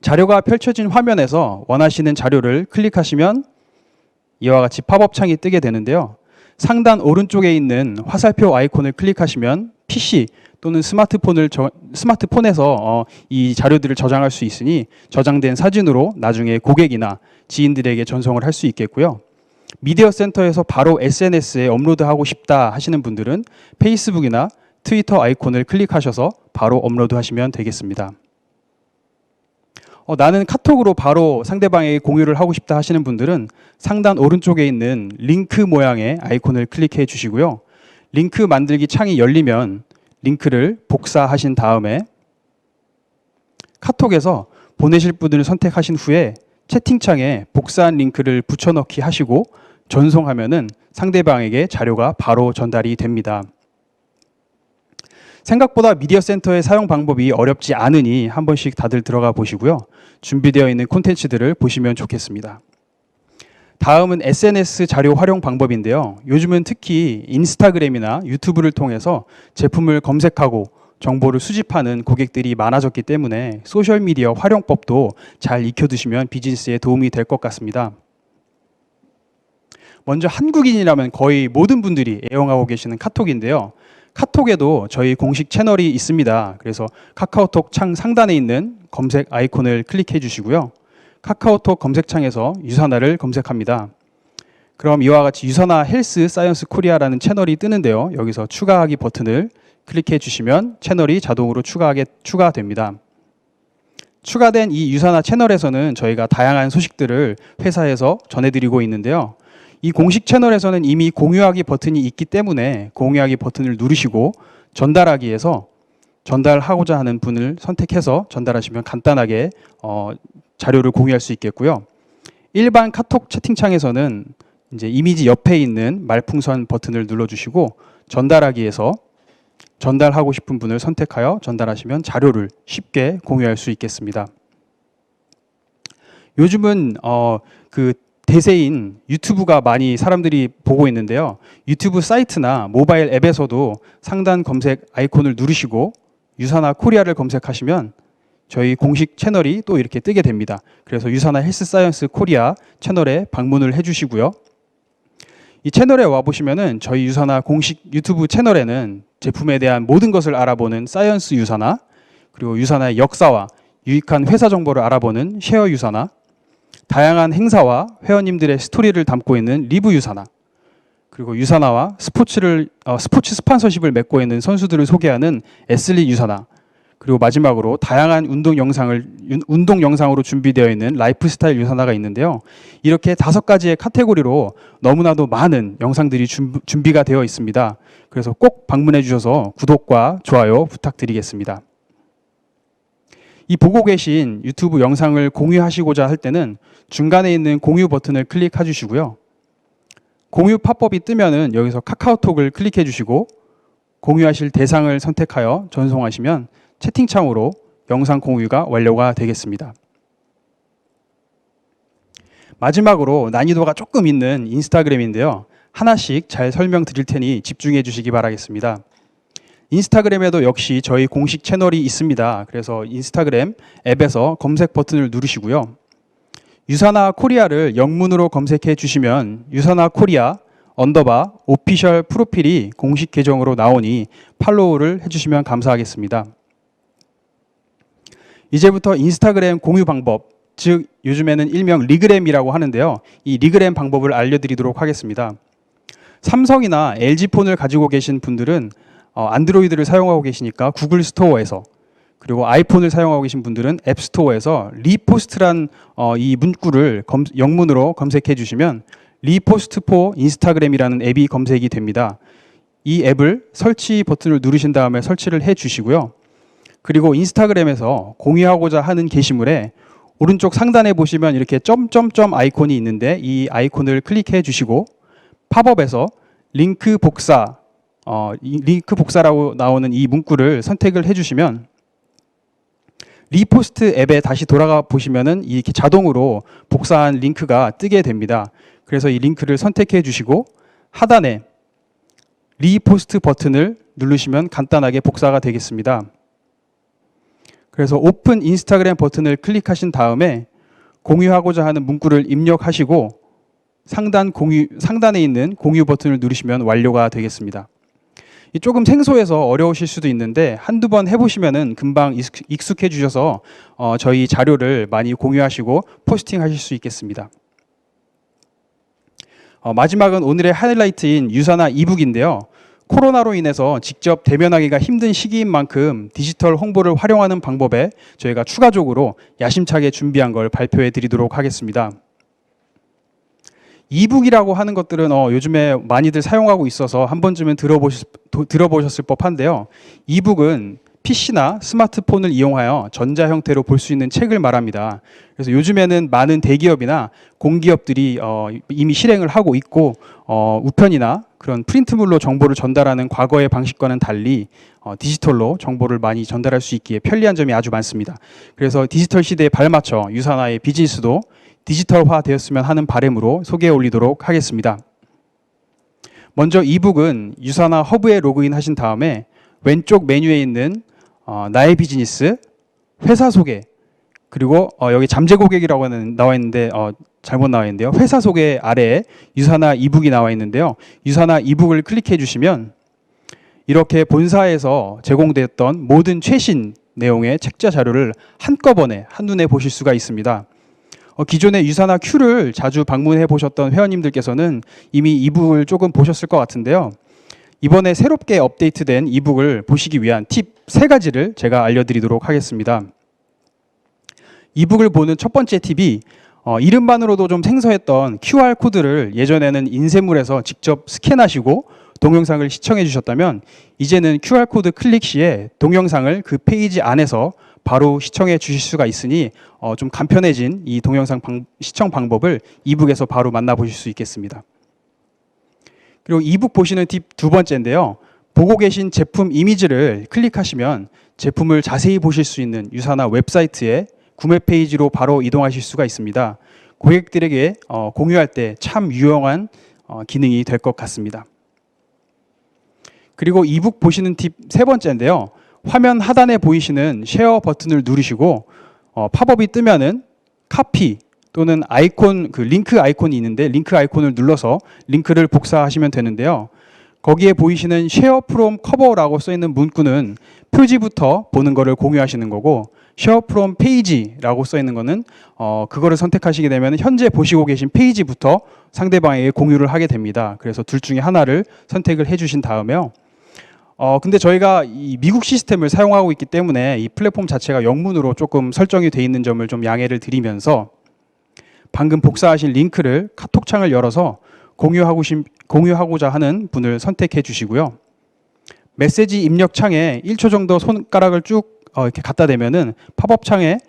[SPEAKER 5] 자료가 펼쳐진 화면에서 원하시는 자료를 클릭하시면 이와 같이 팝업 창이 뜨게 되는데요. 상단 오른쪽에 있는 화살표 아이콘을 클릭하시면 PC 또는 스마트폰에서 이 자료들을 저장할 수 있으니 저장된 사진으로 나중에 고객이나 지인들에게 전송을 할 수 있겠고요. 미디어 센터에서 바로 SNS에 업로드하고 싶다 하시는 분들은 페이스북이나 트위터 아이콘을 클릭하셔서 바로 업로드하시면 되겠습니다. 나는 카톡으로 바로 상대방에게 공유를 하고 싶다 하시는 분들은 상단 오른쪽에 있는 링크 모양의 아이콘을 클릭해 주시고요. 링크 만들기 창이 열리면 링크를 복사하신 다음에 카톡에서 보내실 분을 선택하신 후에 채팅창에 복사한 링크를 붙여넣기 하시고 전송하면은 상대방에게 자료가 바로 전달이 됩니다. 생각보다 미디어 센터의 사용 방법이 어렵지 않으니 한 번씩 다들 들어가 보시고요. 준비되어 있는 콘텐츠들을 보시면 좋겠습니다. 다음은 SNS 자료 활용 방법인데요. 요즘은 특히 인스타그램이나 유튜브를 통해서 제품을 검색하고 정보를 수집하는 고객들이 많아졌기 때문에 소셜미디어 활용법도 잘 익혀두시면 비즈니스에 도움이 될 것 같습니다. 먼저 한국인이라면 거의 모든 분들이 애용하고 계시는 카톡인데요. 카톡에도 저희 공식 채널이 있습니다. 그래서 카카오톡 창 상단에 있는 검색 아이콘을 클릭해 주시고요. 카카오톡 검색창에서 유산화를 검색합니다. 그럼 이와 같이 유산화 헬스 사이언스 코리아라는 채널이 뜨는데요. 여기서 추가하기 버튼을 클릭해 주시면 채널이 자동으로 추가됩니다. 추가된 이 유산화 채널에서는 저희가 다양한 소식들을 회사에서 전해드리고 있는데요. 이 공식 채널에서는 이미 공유하기 버튼이 있기 때문에 공유하기 버튼을 누르시고 전달하기에서 전달하고자 하는 분을 선택해서 전달하시면 간단하게 자료를 공유할 수 있겠고요. 일반 카톡 채팅창에서는 이제 이미지 옆에 있는 말풍선 버튼을 눌러주시고 전달하기에서 전달하고 싶은 분을 선택하여 전달하시면 자료를 쉽게 공유할 수 있겠습니다. 요즘은 그 대세인 유튜브가 많이 사람들이 보고 있는데요. 유튜브 사이트나 모바일 앱에서도 상단 검색 아이콘을 누르시고 유산화 코리아를 검색하시면 저희 공식 채널이 또 이렇게 뜨게 됩니다. 그래서 유산화 헬스 사이언스 코리아 채널에 방문을 해주시고요. 이 채널에 와보시면은 저희 유산화 공식 유튜브 채널에는 제품에 대한 모든 것을 알아보는 사이언스 유산화, 그리고 유산화의 역사와 유익한 회사 정보를 알아보는 쉐어 유산화, 다양한 행사와 회원님들의 스토리를 담고 있는 리브 유산화, 그리고 유산화와 스포츠 스폰서십을 맺고 있는 선수들을 소개하는 애슬릿 유산화, 그리고 마지막으로 다양한 운동 영상으로 준비되어 있는 라이프스타일 유산화가 있는데요. 이렇게 5가지의 카테고리로 너무나도 많은 영상들이 준비가 되어 있습니다. 그래서 꼭 방문해 주셔서 구독과 좋아요 부탁드리겠습니다. 이 보고 계신 유튜브 영상을 공유하시고자 할 때는 중간에 있는 공유 버튼을 클릭해 주시고요. 공유 팝업이 뜨면은 여기서 카카오톡을 클릭해 주시고 공유하실 대상을 선택하여 전송하시면 채팅창으로 영상 공유가 완료가 되겠습니다. 마지막으로 난이도가 조금 있는 인스타그램인데요. 하나씩 잘 설명드릴 테니 집중해 주시기 바라겠습니다. 인스타그램에도 역시 저희 공식 채널이 있습니다. 그래서 인스타그램 앱에서 검색 버튼을 누르시고요. 유산화 코리아를 영문으로 검색해 주시면 유산화 코리아 _ 오피셜 프로필이 공식 계정으로 나오니 팔로우를 해주시면 감사하겠습니다. 이제부터 인스타그램 공유 방법, 즉 요즘에는 일명 리그램이라고 하는데요. 이 리그램 방법을 알려드리도록 하겠습니다. 삼성이나 LG폰을 가지고 계신 분들은 안드로이드를 사용하고 계시니까 구글 스토어에서, 그리고 아이폰을 사용하고 계신 분들은 앱스토어에서 리포스트란 이 문구를 영문으로 검색해 주시면 리포스트 포 인스타그램이라는 앱이 검색이 됩니다. 이 앱을 설치 버튼을 누르신 다음에 설치를 해 주시고요. 그리고 인스타그램에서 공유하고자 하는 게시물에 오른쪽 상단에 보시면 이렇게 점점점 아이콘이 있는데 이 아이콘을 클릭해 주시고 팝업에서 링크 복사라고 나오는 이 문구를 선택을 해 주시면 리포스트 앱에 다시 돌아가 보시면은 이렇게 자동으로 복사한 링크가 뜨게 됩니다. 그래서 이 링크를 선택해 주시고 하단에 리포스트 버튼을 누르시면 간단하게 복사가 되겠습니다. 그래서 오픈 인스타그램 버튼을 클릭하신 다음에 공유하고자 하는 문구를 입력하시고 상단에 있는 공유 버튼을 누르시면 완료가 되겠습니다. 조금 생소해서 어려우실 수도 있는데 한두 번 해보시면은 금방 익숙해지셔서 저희 자료를 많이 공유하시고 포스팅하실 수 있겠습니다. 마지막은 오늘의 하이라이트인 유산화 이북인데요. 코로나로 인해서 직접 대면하기가 힘든 시기인 만큼 디지털 홍보를 활용하는 방법에 저희가 추가적으로 야심차게 준비한 걸 발표해 드리도록 하겠습니다. 이북이라고 하는 것들은 요즘에 많이들 사용하고 있어서 한 번쯤은 들어보셨을 법한데요. 이북은 PC나 스마트폰을 이용하여 전자 형태로 볼 수 있는 책을 말합니다. 그래서 요즘에는 많은 대기업이나 공기업들이 이미 실행을 하고 있고 우편이나 그런 프린트물로 정보를 전달하는 과거의 방식과는 달리 디지털로 정보를 많이 전달할 수 있기에 편리한 점이 아주 많습니다. 그래서 디지털 시대에 발맞춰 유산화의 비즈니스도 디지털화 되었으면 하는 바람으로 소개해 올리도록 하겠습니다. 먼저 이북은 유산화 허브에 로그인 하신 다음에 왼쪽 메뉴에 있는 나의 비즈니스, 회사 소개, 그리고 여기 잠재 고객이라고 나와 있는데 잘못 나와 있는데요. 회사 소개 아래에 유산화 이북이 나와 있는데요. 유산화 이북을 클릭해 주시면 이렇게 본사에서 제공됐던 모든 최신 내용의 책자 자료를 한꺼번에 한눈에 보실 수가 있습니다. 기존에 유산화 Q를 자주 방문해 보셨던 회원님들께서는 이미 이북을 조금 보셨을 것 같은데요. 이번에 새롭게 업데이트된 이북을 보시기 위한 팁 3가지를 제가 알려드리도록 하겠습니다. 이북을 보는 첫 번째 팁이 이름만으로도 좀 생소했던 QR코드를 예전에는 인쇄물에서 직접 스캔하시고 동영상을 시청해 주셨다면 이제는 QR코드 클릭 시에 동영상을 그 페이지 안에서 바로 시청해 주실 수가 있으니 좀 간편해진 이 동영상 시청 방법을 이북에서 바로 만나보실 수 있겠습니다. 그리고 이북 보시는 팁 2번째인데요. 보고 계신 제품 이미지를 클릭하시면 제품을 자세히 보실 수 있는 유산화 웹사이트에 구매 페이지로 바로 이동하실 수가 있습니다. 고객들에게 공유할 때 참 유용한 기능이 될 것 같습니다. 그리고 이북 보시는 팁 3번째인데요. 화면 하단에 보이시는 쉐어 버튼을 누르시고 팝업이 뜨면은 카피 또는 아이콘, 링크 아이콘이 있는데 링크 아이콘을 눌러서 링크를 복사하시면 되는데요. 거기에 보이시는 쉐어 프롬 커버라고 써 있는 문구는 표지부터 보는 거를 공유하시는 거고 쉐어 프롬 페이지라고 써 있는 거는 그거를 선택하시게 되면 현재 보시고 계신 페이지부터 상대방에게 공유를 하게 됩니다. 그래서 둘 중에 하나를 선택을 해 주신 다음에요. 근데 저희가 이 미국 시스템을 사용하고 있기 때문에 이 플랫폼 자체가 영문으로 조금 설정이 돼 있는 점을 좀 양해를 드리면서 방금 복사하신 링크를 카톡창을 열어서 공유하고자 하는 분을 선택해 주시고요. 메시지 입력 창에 1초 정도 손가락을 쭉 이렇게 갖다 대면은 팝업 창에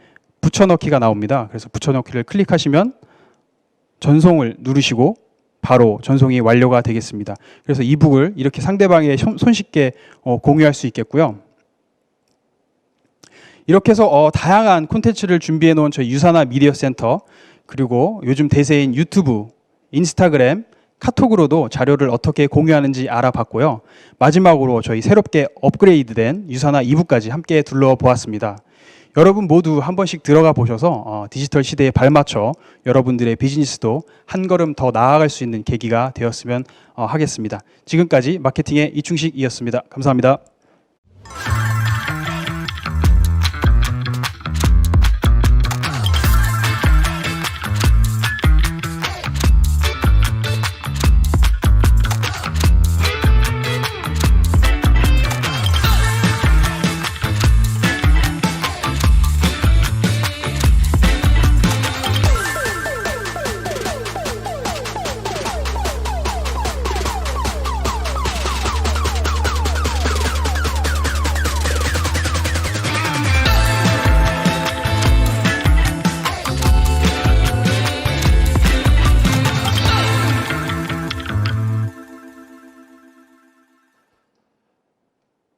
[SPEAKER 5] 붙여넣기가 나옵니다. 그래서 붙여넣기를 클릭하시면 전송을 누르시고 바로 전송이 완료가 되겠습니다. 그래서 이북을 이렇게 상대방에 손쉽게 공유할 수 있겠고요. 이렇게 해서 다양한 콘텐츠를 준비해 놓은 저희 유사나 미디어 센터, 그리고 요즘 대세인 유튜브, 인스타그램, 카톡으로도 자료를 어떻게 공유하는지 알아봤고요. 마지막으로 저희 새롭게 업그레이드된 유사나 이북까지 함께 둘러보았습니다. 여러분 모두 한 번씩 들어가 보셔서 디지털 시대에 발맞춰 여러분들의 비즈니스도 한 걸음 더 나아갈 수 있는 계기가 되었으면 하겠습니다. 지금까지 마케팅의 이충식이었습니다. 감사합니다.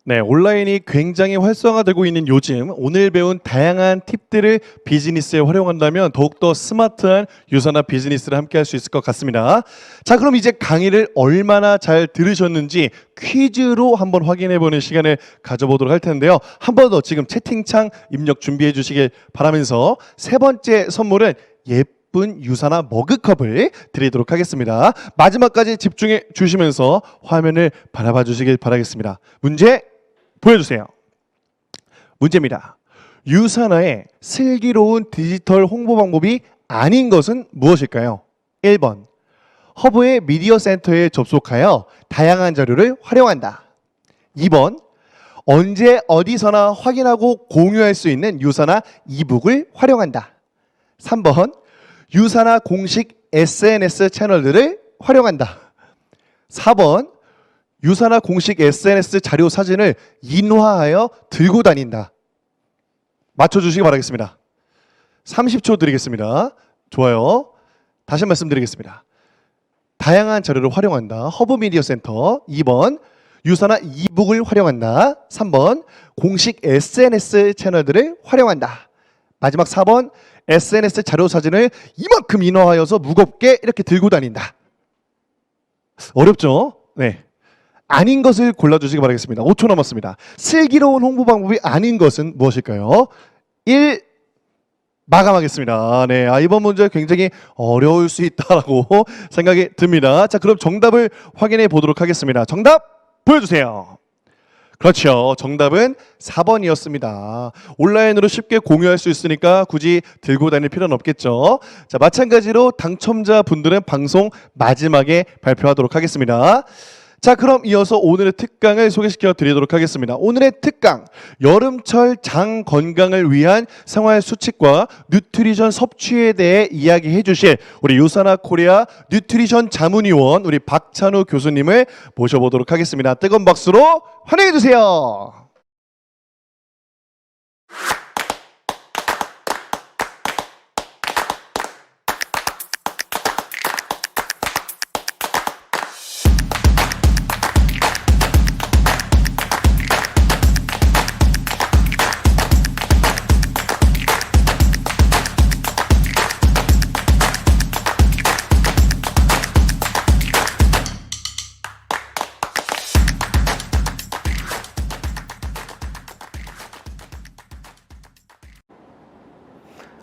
[SPEAKER 1] 네, 온라인이 굉장히 활성화되고 있는 요즘 오늘 배운 다양한 팁들을 비즈니스에 활용한다면 더욱더 스마트한 유사나 비즈니스를 함께 할 수 있을 것 같습니다. 자, 그럼 이제 강의를 얼마나 잘 들으셨는지 퀴즈로 한번 확인해보는 시간을 가져보도록 할 텐데요. 한 번 더 지금 채팅창 입력 준비해 주시길 바라면서 세 번째 선물은 예쁜 유사나 머그컵을 드리도록 하겠습니다. 마지막까지 집중해 주시면서 화면을 바라봐 주시길 바라겠습니다. 문제 보여주세요. 문제입니다. 유사나의 슬기로운 디지털 홍보 방법이 아닌 것은 무엇일까요? 1번, 허브의 미디어 센터에 접속하여 다양한 자료를 활용한다. 2번, 언제 어디서나 확인하고 공유할 수 있는 유사나 이북을 활용한다. 3번, 유사나 공식 SNS 채널들을 활용한다. 4번, 유사나 공식 SNS 자료 사진을 인화하여 들고 다닌다. 맞춰주시기 바라겠습니다. 30초 드리겠습니다. 좋아요. 다시 말씀드리겠습니다. 다양한 자료를 활용한다. 허브 미디어 센터. 2번, 유사나 이북을 활용한다. 3번, 공식 SNS 채널들을 활용한다. 마지막 4번, SNS 자료 사진을 이만큼 인화하여서 무겁게 이렇게 들고 다닌다. 어렵죠? 네. 아닌 것을 골라주시기 바라겠습니다. 5초 남았습니다. 슬기로운 홍보 방법이 아닌 것은 무엇일까요? 1. 마감하겠습니다. 네, 이번 문제 굉장히 어려울 수 있다라고 생각이 듭니다. 자, 그럼 정답을 확인해 보도록 하겠습니다. 정답 보여주세요. 그렇죠. 정답은 4번이었습니다. 온라인으로 쉽게 공유할 수 있으니까 굳이 들고 다닐 필요는 없겠죠. 자, 마찬가지로 당첨자 분들은 방송 마지막에 발표하도록 하겠습니다. 자, 그럼 이어서 오늘의 특강을 소개시켜 드리도록 하겠습니다. 오늘의 특강, 여름철 장 건강을 위한 생활 수칙과 뉴트리션 섭취에 대해 이야기해 주실 우리 유사나 코리아 뉴트리션 자문위원 우리 박찬우 교수님을 모셔보도록 하겠습니다. 뜨거운 박수로 환영해 주세요.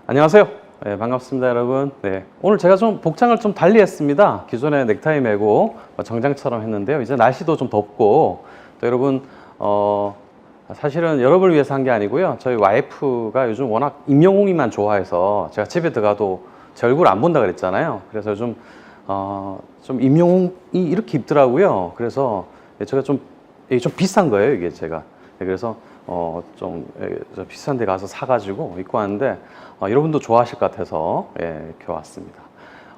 [SPEAKER 6] 안녕하세요. 네, 반갑습니다, 여러분. 네, 오늘 제가 좀 복장을 좀 달리 했습니다. 기존에 넥타이 매고 정장처럼 했는데요. 이제 날씨도 좀 덥고 또 여러분 사실은 여러분을 위해서 한 게 아니고요. 저희 와이프가 요즘 워낙 임영웅이만 좋아해서 제가 집에 들어가도 제 얼굴 안 본다 그랬잖아요. 그래서 요즘 좀 임영웅이 이렇게 입더라고요. 그래서 제가 좀 이게 좀 비싼 거예요, 이게 제가. 네, 그래서 좀 비싼 데 가서 사가지고 입고 왔는데 여러분도 좋아하실 것 같아서 이렇게 왔습니다.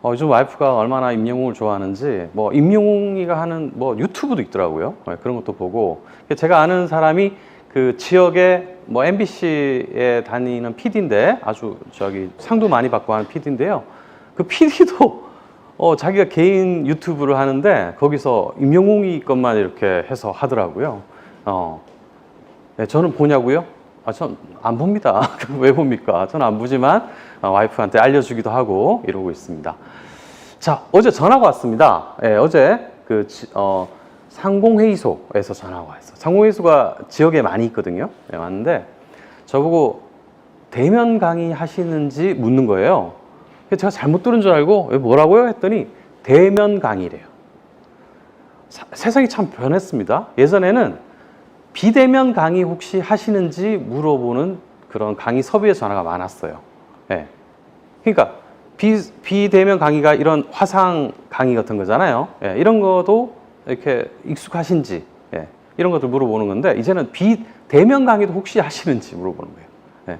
[SPEAKER 6] 요즘 와이프가 얼마나 임영웅을 좋아하는지 뭐 임영웅이가 하는 뭐 유튜브도 있더라고요. 그런 것도 보고 제가 아는 사람이 그 지역에 뭐 MBC에 다니는 PD인데 아주 상도 많이 받고 하는 PD인데요. 그 PD도 자기가 개인 유튜브를 하는데 거기서 임영웅이 것만 이렇게 해서 하더라고요. 네, 저는 보냐고요? 전 안 봅니다. 왜 봅니까? 저는 안 보지만 와이프한테 알려주기도 하고 이러고 있습니다. 자, 어제 전화가 왔습니다. 어제 그 상공회의소에서 전화가 왔어요. 상공회의소가 지역에 많이 있거든요. 왔는데 저보고 대면 강의 하시는지 묻는 거예요. 제가 잘못 들은 줄 알고 뭐라고요? 했더니 대면 강의래요. 세상이 참 변했습니다. 예전에는 비대면 강의 혹시 하시는지 물어보는 그런 강의 섭외 전화가 많았어요. 그러니까 비대면 강의가 이런 화상 강의 같은 거잖아요. 이런 것도 이렇게 익숙하신지 이런 것들 물어보는 건데 이제는 비대면 강의도 혹시 하시는지 물어보는 거예요.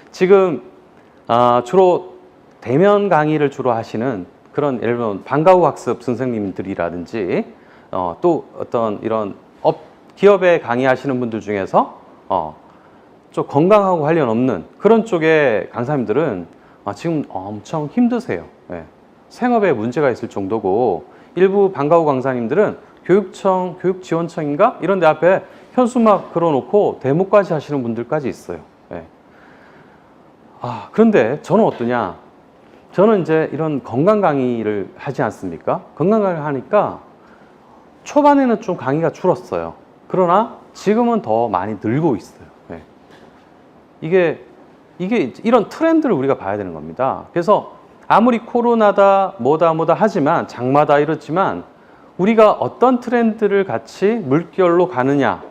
[SPEAKER 6] 지금 주로 대면 강의를 주로 하시는 그런 예를 들면 방과후 학습 선생님들이라든지 또 어떤 이런 기업에 강의하시는 분들 중에서 좀 건강하고 관련 없는 그런 쪽의 강사님들은 지금 엄청 힘드세요. 생업에 문제가 있을 정도고 일부 방과후 강사님들은 교육청, 교육지원청인가 이런 데 앞에 현수막 걸어놓고 데모까지 하시는 분들까지 있어요. 그런데 저는 어떠냐? 저는 이제 이런 건강 강의를 하지 않습니까? 건강 강의를 하니까 초반에는 좀 강의가 줄었어요. 그러나 지금은 더 많이 늘고 있어요. 이게 이런 트렌드를 우리가 봐야 되는 겁니다. 그래서 아무리 코로나다 뭐다 하지만 장마다 이렇지만 우리가 어떤 트렌드를 같이 물결로 가느냐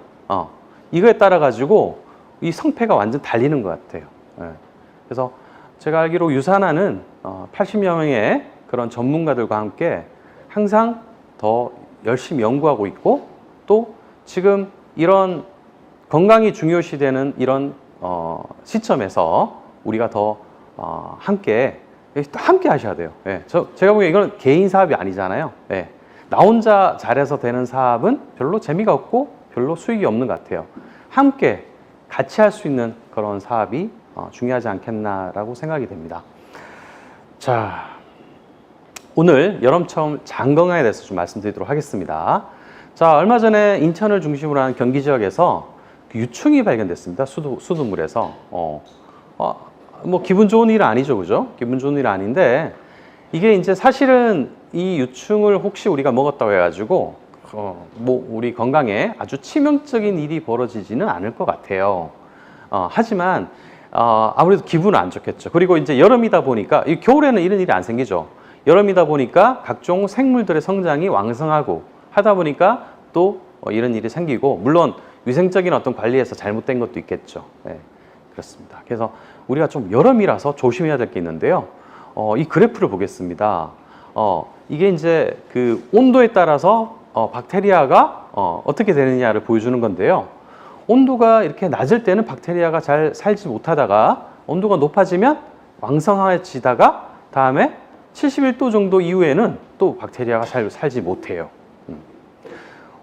[SPEAKER 6] 이거에 따라 가지고 이 성패가 완전 달리는 것 같아요. 그래서 제가 알기로 유산하는 80여 명의 그런 전문가들과 함께 항상 더 열심히 연구하고 있고 또 지금 이런 건강이 중요시되는 이런 시점에서 우리가 더 함께 하셔야 돼요. 제가 보기엔 이건 개인 사업이 아니잖아요. 나 혼자 잘해서 되는 사업은 별로 재미가 없고 별로 수익이 없는 것 같아요. 함께 같이 할 수 있는 그런 사업이 중요하지 않겠나라고 생각이 됩니다. 자, 오늘 여름철 장건강에 대해서 좀 말씀드리도록 하겠습니다. 자, 얼마 전에 인천을 중심으로 하는 경기 지역에서 유충이 발견됐습니다. 수돗물에서. 뭐 기분 좋은 일 아니죠, 그죠? 기분 좋은 일 아닌데 이게 이제 사실은 이 유충을 혹시 우리가 먹었다고 해가지고 뭐 우리 건강에 아주 치명적인 일이 벌어지지는 않을 것 같아요. 하지만 아무래도 기분은 안 좋겠죠. 그리고 이제 여름이다 보니까 이 겨울에는 이런 일이 안 생기죠. 여름이다 보니까 각종 생물들의 성장이 왕성하고 하다 보니까 또 이런 일이 생기고 물론 위생적인 어떤 관리에서 잘못된 것도 있겠죠. 그렇습니다. 그래서 우리가 좀 여름이라서 조심해야 될 게 있는데요. 이 그래프를 보겠습니다. 이게 이제 그 온도에 따라서 박테리아가 어떻게 되느냐를 보여주는 건데요. 온도가 이렇게 낮을 때는 박테리아가 잘 살지 못하다가 온도가 높아지면 왕성해지다가 다음에 71도 정도 이후에는 또 박테리아가 잘 살지 못해요.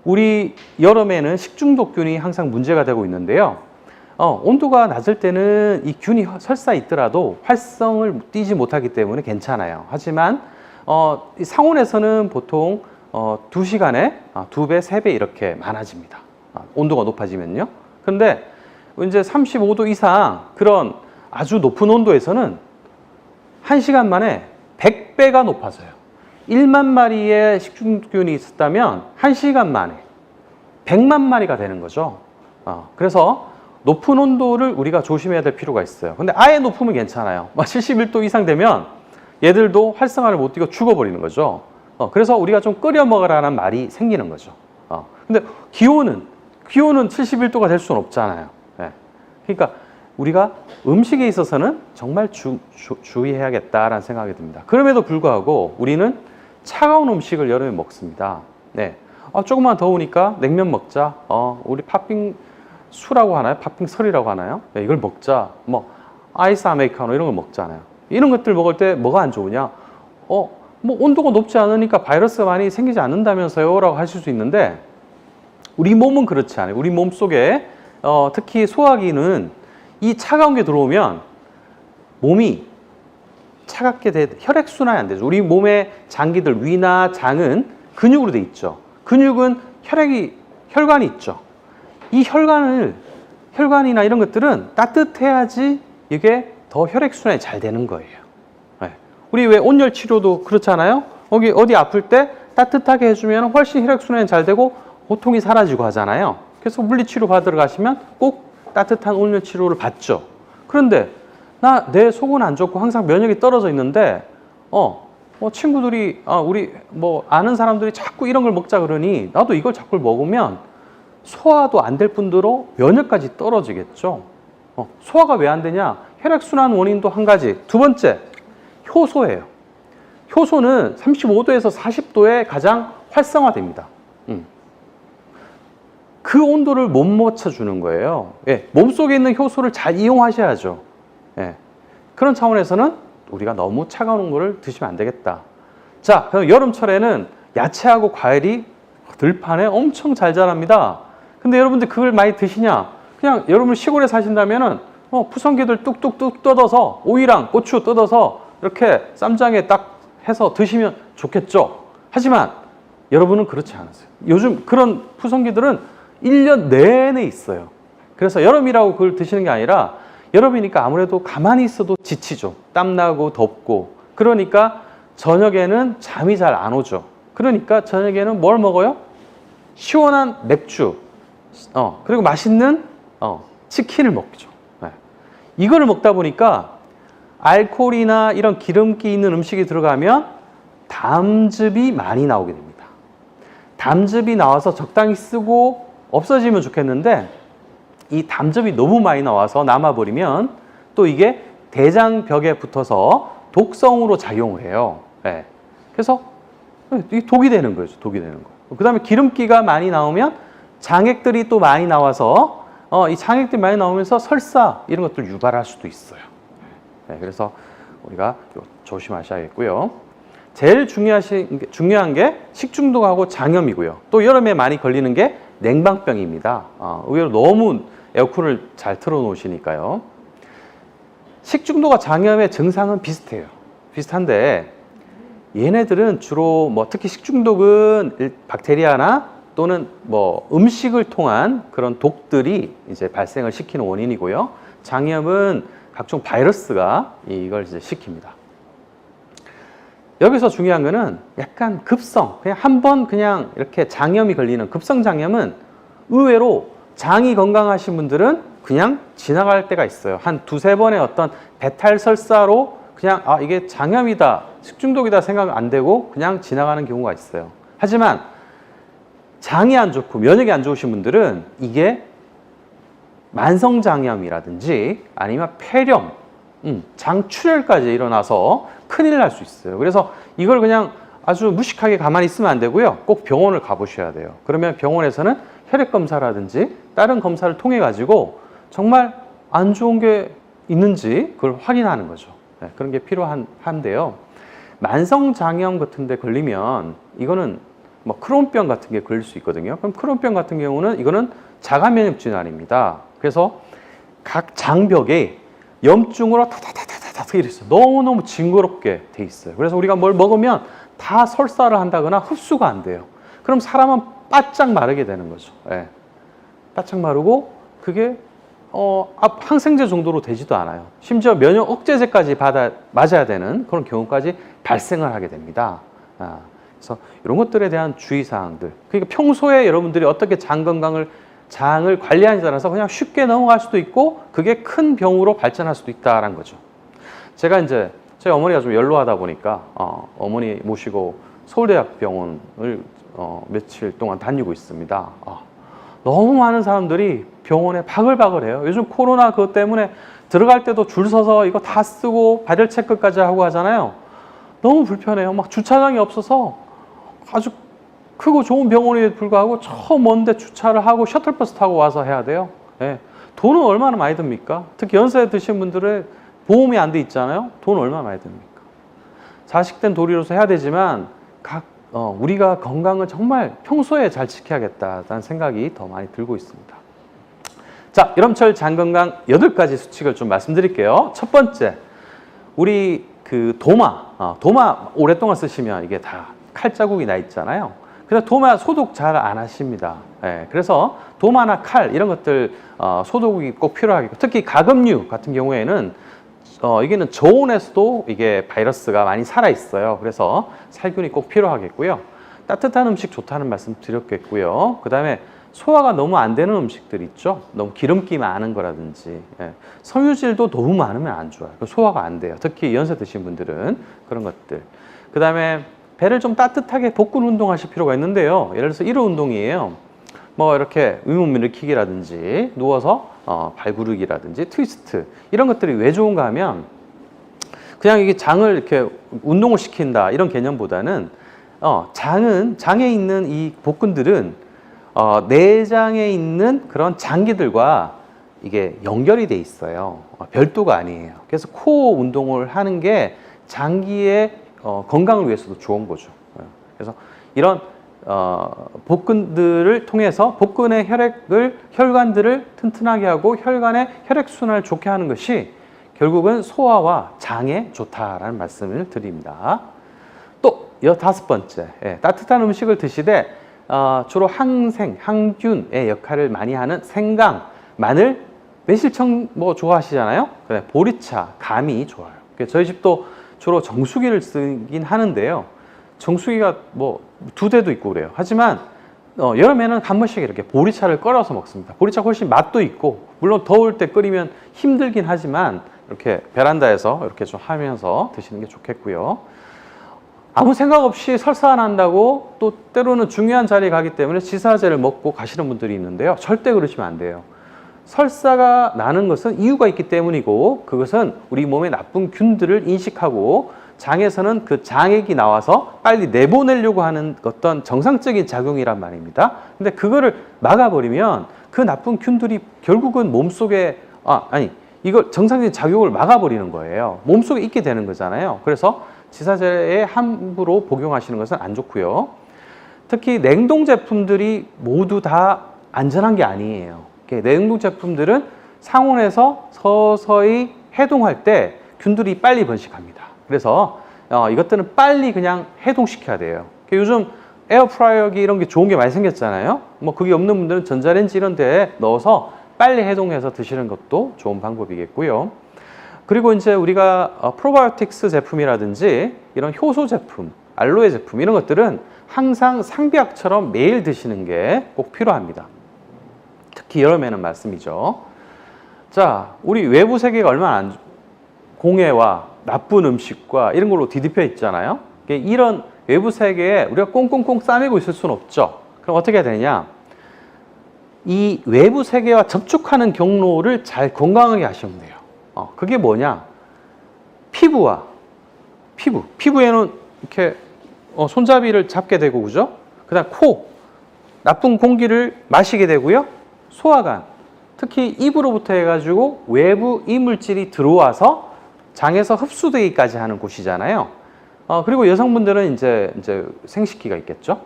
[SPEAKER 6] 우리 여름에는 식중독균이 항상 문제가 되고 있는데요. 온도가 낮을 때는 이 균이 설사 있더라도 활성을 띠지 못하기 때문에 괜찮아요. 하지만 상온에서는 보통 2시간에 2배, 3배 이렇게 많아집니다. 온도가 높아지면요. 그런데 이제 35도 이상 그런 아주 높은 온도에서는 1시간 만에 100배가 높아져요. 1만 마리의 식중균이 있었다면 1시간 만에 100만 마리가 되는 거죠. 그래서 높은 온도를 우리가 조심해야 될 필요가 있어요. 근데 아예 높으면 괜찮아요. 71도 이상 되면 얘들도 활성화를 못 띠고 죽어버리는 거죠. 그래서 우리가 좀 끓여 먹으라는 말이 생기는 거죠. 근데 기온은 71도가 될 수는 없잖아요. 그러니까 우리가 음식에 있어서는 정말 주의해야겠다라는 생각이 듭니다. 그럼에도 불구하고 우리는 차가운 음식을 여름에 먹습니다. 조금만 더우니까 냉면 먹자. 우리 팥빙수라고 하나요? 팥빙설이라고 하나요? 네, 이걸 먹자. 뭐 아이스 아메리카노 이런 거 먹잖아요. 이런 것들 먹을 때 뭐가 안 좋으냐? 뭐 온도가 높지 않으니까 바이러스가 많이 생기지 않는다면서요? 라고 하실 수 있는데 우리 몸은 그렇지 않아요. 우리 몸 속에 특히 소화기는 이 차가운 게 들어오면 몸이 차갑게 혈액순환이 안 되죠. 우리 몸의 장기들, 위나 장은 근육으로 돼 있죠. 근육은 혈관이 있죠. 이 혈관이나 이런 것들은 따뜻해야지 이게 더 혈액순환이 잘 되는 거예요. 네. 우리 왜 온열 치료도 그렇잖아요. 어디 아플 때 따뜻하게 해주면 훨씬 혈액순환이 잘 되고 고통이 사라지고 하잖아요. 그래서 물리치료 받으러 가시면 꼭 따뜻한 온열 치료를 받죠. 그런데 내 속은 안 좋고 항상 면역이 떨어져 있는데 친구들이 우리 아는 사람들이 자꾸 이런 걸 먹자 그러니 나도 이걸 자꾸 먹으면 소화도 안 될 뿐더러 면역까지 떨어지겠죠. 소화가 왜 안 되냐? 혈액순환 원인도 한 가지. 두 번째, 효소예요. 효소는 35도에서 40도에 가장 활성화됩니다. 그 온도를 못 맞춰주는 거예요. 예, 몸속에 있는 효소를 잘 이용하셔야죠. 예, 그런 차원에서는 우리가 너무 차가운 거를 드시면 안 되겠다. 자, 그럼 여름철에는 야채하고 과일이 들판에 엄청 잘 자랍니다. 근데 여러분들 그걸 많이 드시냐? 그냥 여러분 시골에 사신다면은 푸성기들 뚝뚝뚝 뜯어서 오이랑 고추 뜯어서 이렇게 쌈장에 딱 해서 드시면 좋겠죠. 하지만 여러분은 그렇지 않으세요. 요즘 그런 푸성기들은 1년 내내 있어요. 그래서 여름이라고 그걸 드시는 게 아니라 여름이니까 아무래도 가만히 있어도 지치죠. 땀나고 덥고. 그러니까 저녁에는 잠이 잘 안 오죠. 그러니까 저녁에는 뭘 먹어요? 시원한 맥주, 그리고 맛있는 치킨을 먹죠. 네. 이거를 먹다 보니까 알코올이나 이런 기름기 있는 음식이 들어가면 담즙이 많이 나오게 됩니다. 담즙이 나와서 적당히 쓰고 없어지면 좋겠는데 이 담즙이 너무 많이 나와서 남아버리면 또 이게 대장벽에 붙어서 독성으로 작용을 해요. 네. 그래서 이게 독이 되는 거죠. 독이 되는 거. 그 다음에 기름기가 많이 나오면 장액들이 또 많이 나와서 이 장액들이 많이 나오면서 설사 이런 것들 유발할 수도 있어요. 네. 그래서 우리가 조심하셔야겠고요. 제일 중요한 게 식중독하고 장염이고요. 또 여름에 많이 걸리는 게 냉방병입니다. 의외로 너무 에어컨을 잘 틀어놓으시니까요. 식중독과 장염의 증상은 비슷해요. 비슷한데 얘네들은 주로 특히 식중독은 박테리아나 또는 음식을 통한 그런 독들이 이제 발생을 시키는 원인이고요. 장염은 각종 바이러스가 이걸 이제 시킵니다. 여기서 중요한 거는 약간 급성, 그냥 한 번 그냥 이렇게 장염이 걸리는 급성 장염은 의외로 장이 건강하신 분들은 그냥 지나갈 때가 있어요. 한 두세 번의 어떤 배탈 설사로 그냥 이게 장염이다, 식중독이다 생각 안 되고 그냥 지나가는 경우가 있어요. 하지만 장이 안 좋고 면역이 안 좋으신 분들은 이게 만성장염이라든지 아니면 폐렴, 장출혈까지 일어나서 큰일 날 수 있어요. 그래서 이걸 그냥 아주 무식하게 가만히 있으면 안 되고요. 꼭 병원을 가보셔야 돼요. 그러면 병원에서는 혈액 검사라든지 다른 검사를 통해 가지고 정말 안 좋은 게 있는지 그걸 확인하는 거죠. 네, 그런 게 필요한데요. 만성장염 같은 데 걸리면 이거는 크론병 같은 게 걸릴 수 있거든요. 그럼 크론병 같은 경우는 이거는 자가면역 질환입니다. 그래서 각 장벽에 염증으로 타타타타타 이랬어요. 너무너무 징그럽게 돼 있어요. 그래서 우리가 뭘 먹으면 다 설사를 한다거나 흡수가 안 돼요. 그럼 사람은 바짝 마르게 되는 거죠. 예. 바짝 마르고 그게 항생제 정도로 되지도 않아요. 심지어 면역 억제제까지 맞아야 되는 그런 경우까지 발생을 하게 됩니다. 그래서 이런 것들에 대한 주의사항들. 그러니까 평소에 여러분들이 어떻게 장을 관리하는지 따라서 그냥 쉽게 넘어갈 수도 있고 그게 큰 병으로 발전할 수도 있다는 거죠. 제가 이제 저희 어머니가 좀 연로하다 보니까 어머니 모시고 서울대학병원을 며칠 동안 다니고 있습니다. 너무 많은 사람들이 병원에 바글바글해요. 요즘 코로나 그것 때문에 들어갈 때도 줄 서서 이거 다 쓰고 발열 체크까지 하고 하잖아요. 너무 불편해요. 막 주차장이 없어서 아주 크고 좋은 병원에 불구하고 저 먼데 주차를 하고 셔틀버스 타고 와서 해야 돼요. 예. 돈은 얼마나 많이 듭니까? 특히 연세 드신 분들의 보험이 안 돼 있잖아요. 돈 얼마나 많이 듭니까? 자식된 도리로서 해야 되지만 우리가 건강을 정말 평소에 잘 지켜야겠다는 생각이 더 많이 들고 있습니다. 자, 여름철 장건강 8가지 수칙을 좀 말씀드릴게요. 첫 번째, 우리 그 도마 오랫동안 쓰시면 이게 다 칼자국이 나 있잖아요. 그래서 도마 소독 잘 안 하십니다. 예, 그래서 도마나 칼 이런 것들 소독이 꼭 필요하겠고, 특히 가금류 같은 경우에는 이게는 저온에서도 이게 바이러스가 많이 살아 있어요. 그래서 살균이 꼭 필요하겠고요. 따뜻한 음식 좋다는 말씀 드렸겠고요. 그 다음에 소화가 너무 안 되는 음식들 있죠. 너무 기름기 많은 거라든지 섬유질도 너무 많으면 안 좋아요. 소화가 안 돼요. 특히 연세 드신 분들은 그런 것들. 그 다음에 배를 좀 따뜻하게 복근 운동하실 필요가 있는데요. 예를 들어서 이런 운동이에요. 뭐 이렇게 의몸 일으키기라든지 누워서 발구르기라든지 트위스트 이런 것들이 왜 좋은가 하면 그냥 이게 장을 이렇게 운동을 시킨다 이런 개념보다는 장에 있는 이 복근들은 내장에 있는 그런 장기들과 이게 연결이 돼 있어요. 별도가 아니에요. 그래서 코어 운동을 하는 게 장기의 건강을 위해서도 좋은 거죠. 그래서 이런 복근들을 통해서 복근의 혈관들을 튼튼하게 하고 혈관의 혈액순환을 좋게 하는 것이 결국은 소화와 장에 좋다라는 말씀을 드립니다. 또 5번째, 따뜻한 음식을 드시되 주로 항생, 항균의 역할을 많이 하는 생강, 마늘, 매실청 뭐 좋아하시잖아요. 그래, 보리차, 감이 좋아요. 저희 집도 주로 정수기를 쓰긴 하는데요. 정수기가 뭐 2대도 있고 그래요. 하지만 여름에는 한 번씩 이렇게 보리차를 끓여서 먹습니다. 보리차 훨씬 맛도 있고, 물론 더울 때 끓이면 힘들긴 하지만 이렇게 베란다에서 이렇게 좀 하면서 드시는 게 좋겠고요. 아무 생각 없이 설사 난다고 또 때로는 중요한 자리에 가기 때문에 지사제를 먹고 가시는 분들이 있는데요. 절대 그러시면 안 돼요. 설사가 나는 것은 이유가 있기 때문이고, 그것은 우리 몸에 나쁜 균들을 인식하고 장에서는 그 장액이 나와서 빨리 내보내려고 하는 어떤 정상적인 작용이란 말입니다. 근데 그거를 막아버리면 그 나쁜 균들이 결국은 몸속에 이걸 정상적인 작용을 막아버리는 거예요. 몸속에 있게 되는 거잖아요. 그래서 지사제에 함부로 복용하시는 것은 안 좋고요. 특히 냉동 제품들이 모두 다 안전한 게 아니에요. 냉동 제품들은 상온에서 서서히 해동할 때 균들이 빨리 번식합니다. 그래서 이것들은 빨리 그냥 해동시켜야 돼요. 요즘 에어프라이어기 이런 게 좋은 게 많이 생겼잖아요. 뭐 그게 없는 분들은 전자레인지 이런 데에 넣어서 빨리 해동해서 드시는 것도 좋은 방법이겠고요. 그리고 이제 우리가 프로바이오틱스 제품이라든지 이런 효소 제품, 알로에 제품 이런 것들은 항상 상비약처럼 매일 드시는 게 꼭 필요합니다. 특히 여름에는 말씀이죠. 자, 우리 외부 세계가 얼마나 공해와 나쁜 음식과 이런 걸로 뒤덮여 있잖아요. 이런 외부 세계에 우리가 꽁꽁꽁 싸매고 있을 수는 없죠. 그럼 어떻게 해야 되냐? 이 외부 세계와 접촉하는 경로를 잘 건강하게 하시면 돼요. 그게 뭐냐? 피부에는 이렇게 손잡이를 잡게 되고, 그죠? 그 다음 코, 나쁜 공기를 마시게 되고요. 소화관, 특히 입으로부터 해가지고 외부 이물질이 들어와서 장에서 흡수되기까지 하는 곳이잖아요. 그리고 여성분들은 이제 생식기가 있겠죠.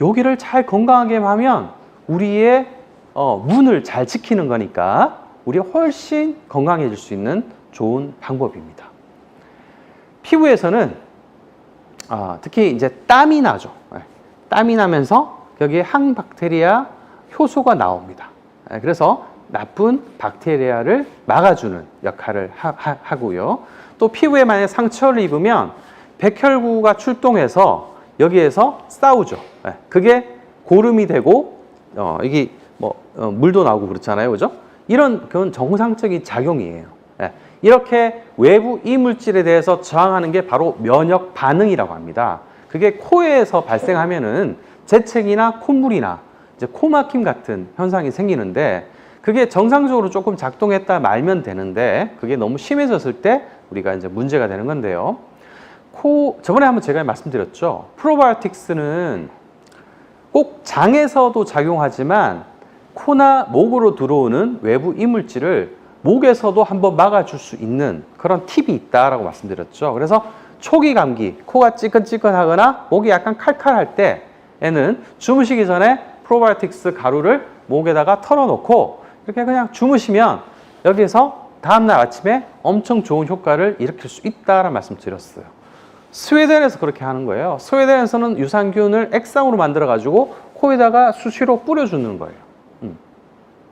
[SPEAKER 6] 여기를 잘 건강하게 하면 우리의 문을 잘 지키는 거니까 우리가 훨씬 건강해질 수 있는 좋은 방법입니다. 피부에서는 특히 이제 땀이 나죠. 땀이 나면서 여기에 항박테리아 효소가 나옵니다. 그래서 나쁜 박테리아를 막아주는 역할을 하고요. 또 피부에 만약 상처를 입으면 백혈구가 출동해서 여기에서 싸우죠. 그게 고름이 되고 이게 물도 나오고 그렇잖아요, 그죠? 이런 그건 정상적인 작용이에요. 이렇게 외부 이물질에 대해서 저항하는 게 바로 면역 반응이라고 합니다. 그게 코에서 발생하면은 재채기나 콧물이나 이제 코막힘 같은 현상이 생기는데, 그게 정상적으로 조금 작동했다 말면 되는데 그게 너무 심해졌을 때 우리가 이제 문제가 되는 건데요. 저번에 한번 제가 말씀드렸죠. 프로바이오틱스는 꼭 장에서도 작용하지만 코나 목으로 들어오는 외부 이물질을 목에서도 한번 막아줄 수 있는 그런 팁이 있다라고 말씀드렸죠. 그래서 초기 감기, 코가 찌끈찌끈하거나 목이 약간 칼칼할 때에는 주무시기 전에 프로바이오틱스 가루를 목에다가 털어놓고 이렇게 그냥 주무시면 여기서 다음날 아침에 엄청 좋은 효과를 일으킬 수 있다라는 말씀 드렸어요. 스웨덴에서 그렇게 하는 거예요. 스웨덴에서는 유산균을 액상으로 만들어 가지고 코에다가 수시로 뿌려주는 거예요.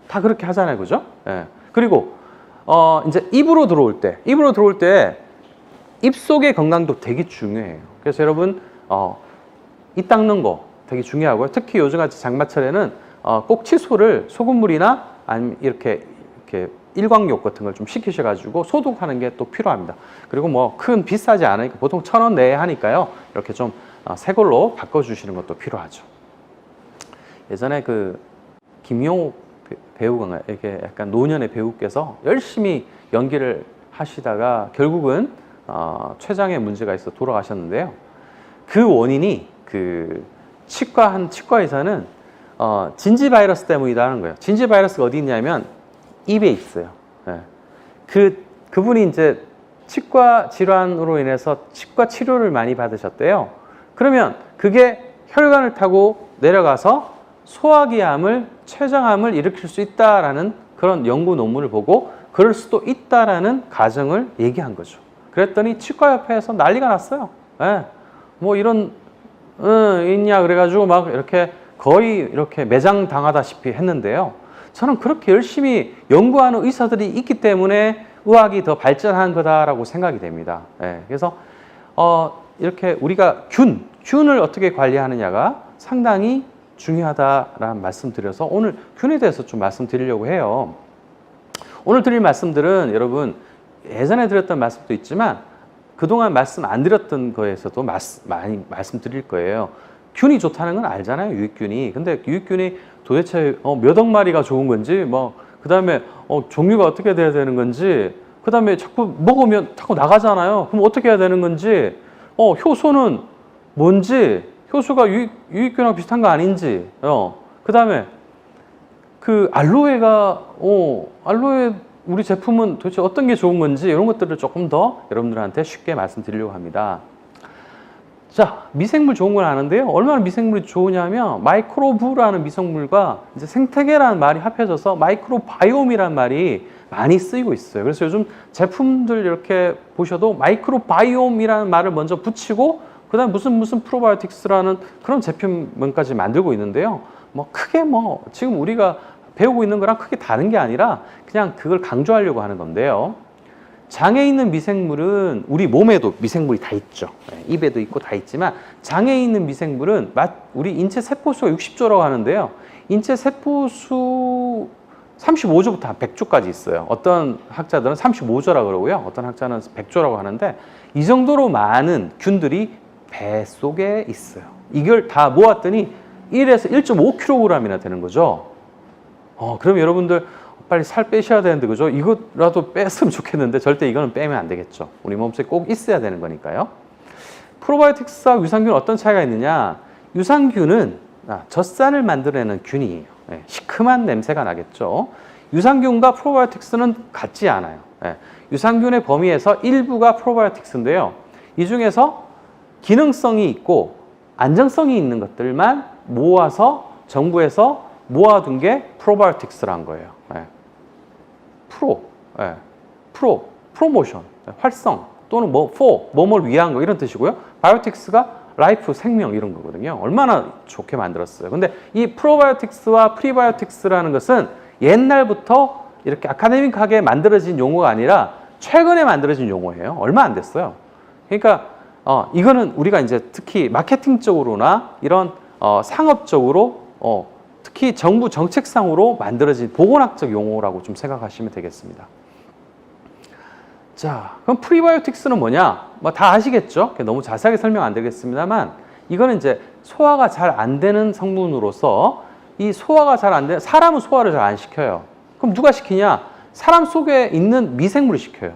[SPEAKER 6] 다 그렇게 하잖아요, 그죠? 예. 그리고 이제 입으로 들어올 때 입속의 건강도 되게 중요해요. 그래서 여러분 입 닦는 거 되게 중요하고요. 특히 요즘같이 장마철에는 꼭 칫솔을 소금물이나 아니면 이렇게 일광욕 같은 걸 좀 시키셔가지고 소독하는 게 또 필요합니다. 그리고 뭐 큰 비싸지 않으니까 보통 1,000원 내에 하니까요. 이렇게 좀 새 걸로 바꿔주시는 것도 필요하죠. 예전에 그 김용옥 배우가 이렇게 약간 노년의 배우께서 열심히 연기를 하시다가 결국은 췌장에 문제가 있어 돌아가셨는데요. 그 원인이 그 치과 의사는 진지 바이러스 때문이라는 거예요. 진지 바이러스가 어디 있냐면 입에 있어요. 네. 그분이 이제 치과 질환으로 인해서 치과 치료를 많이 받으셨대요. 그러면 그게 혈관을 타고 내려가서 소화기암을, 췌장암을 일으킬 수 있다라는 그런 연구 논문을 보고 그럴 수도 있다라는 가정을 얘기한 거죠. 그랬더니 치과협회에서 난리가 났어요. 네. 뭐 이런 있냐 그래가지고 막 이렇게 거의 이렇게 매장 당하다시피 했는데요. 저는 그렇게 열심히 연구하는 의사들이 있기 때문에 의학이 더 발전한 거다라고 생각이 됩니다. 네. 그래서 이렇게 우리가 균을 어떻게 관리하느냐가 상당히 중요하다라는 말씀드려서 오늘 균에 대해서 좀 말씀드리려고 해요. 오늘 드릴 말씀들은 여러분 예전에 드렸던 말씀도 있지만 그동안 말씀 안 드렸던 거에서도 많이 말씀드릴 거예요. 균이 좋다는 건 알잖아요, 유익균이. 근데 유익균이 도대체 몇 억 마리가 좋은 건지, 그 다음에 종류가 어떻게 돼야 되는 건지, 그 다음에 자꾸 먹으면 자꾸 나가잖아요. 그럼 어떻게 해야 되는 건지, 효소는 뭔지, 효소가 유익균하고 비슷한 거 아닌지, 그 다음에 그 알로에 우리 제품은 도대체 어떤 게 좋은 건지 이런 것들을 조금 더 여러분들한테 쉽게 말씀드리려고 합니다. 자, 미생물 좋은 건 아는데요. 얼마나 미생물이 좋으냐면 마이크로브라는 미생물과 이제 생태계라는 말이 합해져서 마이크로바이옴이라는 말이 많이 쓰이고 있어요. 그래서 요즘 제품들 이렇게 보셔도 마이크로바이옴이라는 말을 먼저 붙이고 그다음 무슨 프로바이오틱스라는 그런 제품명까지 만들고 있는데요. 크게 지금 우리가 배우고 있는 거랑 크게 다른 게 아니라 그냥 그걸 강조하려고 하는 건데요. 장에 있는 미생물은 우리 몸에도 미생물이 다 있죠. 입에도 있고 다 있지만 장에 있는 미생물은 우리 인체 세포수가 60조라고 하는데요. 인체 세포수 35조부터 한 100조까지 있어요. 어떤 학자들은 35조라고 그러고요. 어떤 학자는 100조라고 하는데 이 정도로 많은 균들이 배 속에 있어요. 이걸 다 모았더니 1에서 1.5kg이나 되는 거죠. 그럼 여러분들 빨리 살 빼셔야 되는데 그죠? 이거라도 뺐으면 좋겠는데 절대 이거는 빼면 안 되겠죠. 우리 몸속에 꼭 있어야 되는 거니까요. 프로바이오틱스와 유산균 어떤 차이가 있느냐? 유산균은 젖산을 만들어내는 균이에요. 시큼한 냄새가 나겠죠. 유산균과 프로바이오틱스는 같지 않아요. 유산균의 범위에서 일부가 프로바이오틱스인데요. 이 중에서 기능성이 있고 안정성이 있는 것들만 모아서 정부에서 모아둔 게 프로바이오틱스란 거예요. 프로모션, 활성 또는 뭐뭘 위한 거 이런 뜻이고요. 바이오틱스가 라이프, 생명 이런 거거든요. 얼마나 좋게 만들었어요. 근데 이 프로바이오틱스와 프리바이오틱스라는 것은 옛날부터 이렇게 아카데믹하게 만들어진 용어가 아니라 최근에 만들어진 용어예요. 얼마 안 됐어요. 그러니까 이거는 우리가 이제 특히 마케팅적으로나 이런 상업적으로 특히 정부 정책상으로 만들어진 보건학적 용어라고 좀 생각하시면 되겠습니다. 자, 그럼 프리바이오틱스는 뭐냐? 다 아시겠죠? 너무 자세하게 설명 안 드리겠습니다만 이거는 이제 소화가 잘 안 되는 성분으로서 이 소화가 잘 안 되는 사람은 소화를 잘 안 시켜요. 그럼 누가 시키냐? 사람 속에 있는 미생물이 시켜요.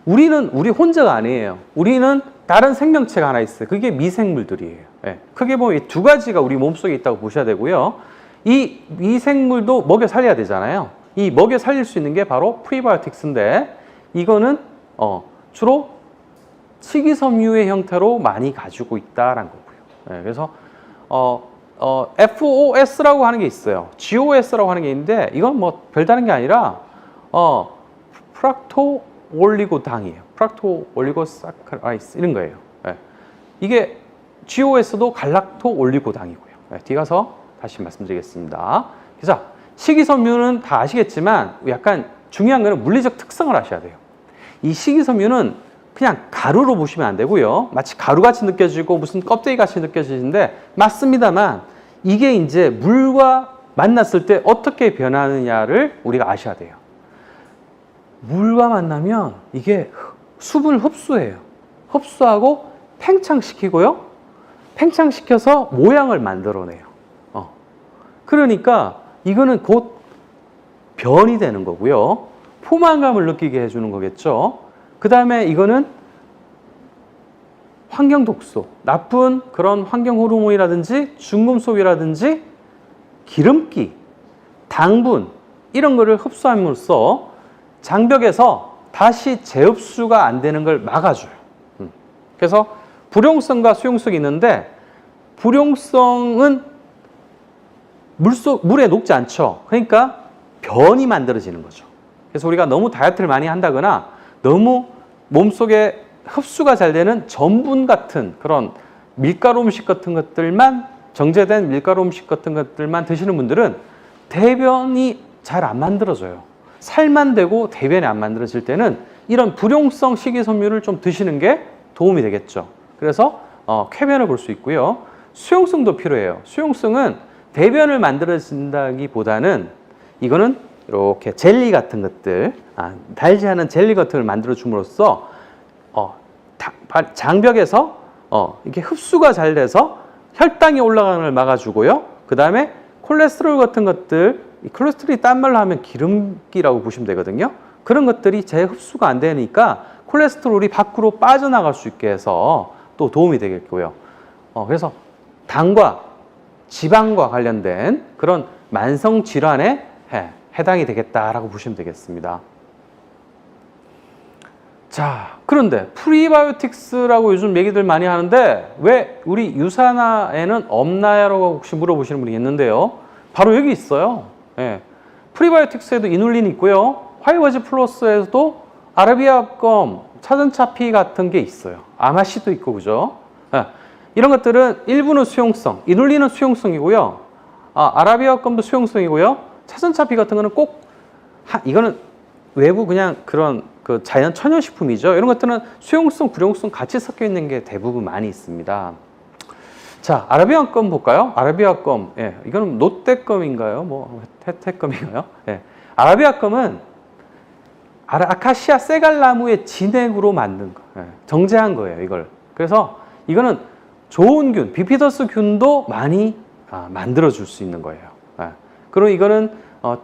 [SPEAKER 6] 우리 혼자가 아니에요. 우리는 다른 생명체가 하나 있어요. 그게 미생물들이에요. 예. 크게 보면 이 두 가지가 우리 몸속에 있다고 보셔야 되고요. 이 미생물도 먹여 살려야 되잖아요. 이 먹여 살릴 수 있는 게 바로 프리바이오틱스인데 이거는 주로 식이섬유의 형태로 많이 가지고 있다라는 거고요. 예. 그래서 FOS라고 하는 게 있어요. GOS라고 하는 게 있는데 이건 뭐 별다른 게 아니라 프락토 올리고당이에요. 프락토 올리고사카라이스 이런 거예요. 예. 이게 GOS도 갈락토 올리고당이고요. 예. 뒤 가서 다시 말씀드리겠습니다. 그래서 식이섬유는 다 아시겠지만 약간 중요한 거는 물리적 특성을 아셔야 돼요. 이 식이섬유는 그냥 가루로 보시면 안 되고요. 마치 가루같이 느껴지고 무슨 껍데기같이 느껴지는데 맞습니다만 이게 이제 물과 만났을 때 어떻게 변하느냐를 우리가 아셔야 돼요. 물과 만나면 이게 수분을 흡수해요. 흡수하고 팽창시키고요. 팽창시켜서 모양을 만들어내요. 그러니까 이거는 곧 변이 되는 거고요. 포만감을 느끼게 해주는 거겠죠. 그 다음에 이거는 환경 독소, 나쁜 그런 환경 호르몬이라든지 중금속이라든지 기름기, 당분 이런 거를 흡수함으로써 장벽에서 다시 재흡수가 안 되는 걸 막아줘요. 그래서 불용성과 수용성이 있는데 불용성은 물에 녹지 않죠. 그러니까 변이 만들어지는 거죠. 그래서 우리가 너무 다이어트를 많이 한다거나 너무 몸속에 흡수가 잘 되는 전분 같은 그런 밀가루 음식 같은 것들만 정제된 밀가루 음식 같은 것들만 드시는 분들은 대변이 잘 안 만들어져요. 살만 되고 대변이 안 만들어질 때는 이런 불용성 식이섬유를 좀 드시는 게 도움이 되겠죠. 그래서 쾌변을 볼 수 있고요. 수용성도 필요해요. 수용성은 대변을 만들어진다기보다는 이거는 이렇게 젤리 같은 것들, 달지 않은 젤리 같은 걸 만들어 줌으로써 장벽에서 이렇게 흡수가 잘 돼서 혈당이 올라가는 걸 막아주고요. 그 다음에 콜레스테롤 같은 것들, 이 콜레스테롤이 딴 말로 하면 기름기라고 보시면 되거든요. 그런 것들이 재흡수가 안 되니까 콜레스테롤이 밖으로 빠져나갈 수 있게 해서 또 도움이 되겠고요. 그래서 당과 지방과 관련된 그런 만성 질환에 해당이 되겠다라고 보시면 되겠습니다. 자, 그런데 프리바이오틱스라고 요즘 얘기들 많이 하는데 왜 우리 유산화에는 없나요? 라고 혹시 물어보시는 분이 있는데요. 바로 여기 있어요. 프리바이오틱스에도 이눌린이 있고요. 화이버즈 플러스에서도 아라비아검, 차전차피 같은 게 있어요. 아마시도 있고, 그죠? 이런 것들은 일부는 수용성, 이눌린은 수용성이고요. 아라비아검도 수용성이고요. 차전차피 같은 거는 꼭 이거는 외부 그냥 그런 그 자연 천연식품이죠. 이런 것들은 수용성, 불용성 같이 섞여 있는 게 대부분 많이 있습니다. 자, 아라비아검 볼까요? 아라비아검, 이거는 롯데검인가요? 뭐 태태검인가요? 아라비아검은 아카시아 쇠갈나무의 진액으로 만든 거, 정제한 거예요, 이걸. 그래서 이거는 좋은 균, 비피더스 균도 많이 만들어 줄 수 있는 거예요. 그리고 이거는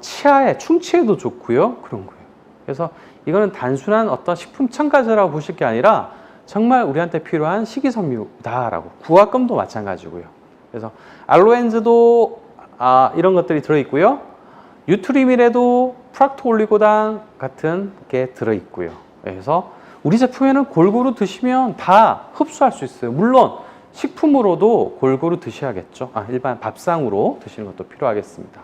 [SPEAKER 6] 치아에, 충치에도 좋고요, 그런 거예요. 그래서 이거는 단순한 어떤 식품 첨가제라고 보실 게 아니라 정말 우리한테 필요한 식이섬유다라고. 구화검도 마찬가지고요. 그래서 알로엔즈도 이런 것들이 들어있고요. 유트리밀에도 프락토올리고당 같은 게 들어있고요. 그래서 우리 제품에는 골고루 드시면 다 흡수할 수 있어요. 물론 식품으로도 골고루 드셔야겠죠. 일반 밥상으로 드시는 것도 필요하겠습니다.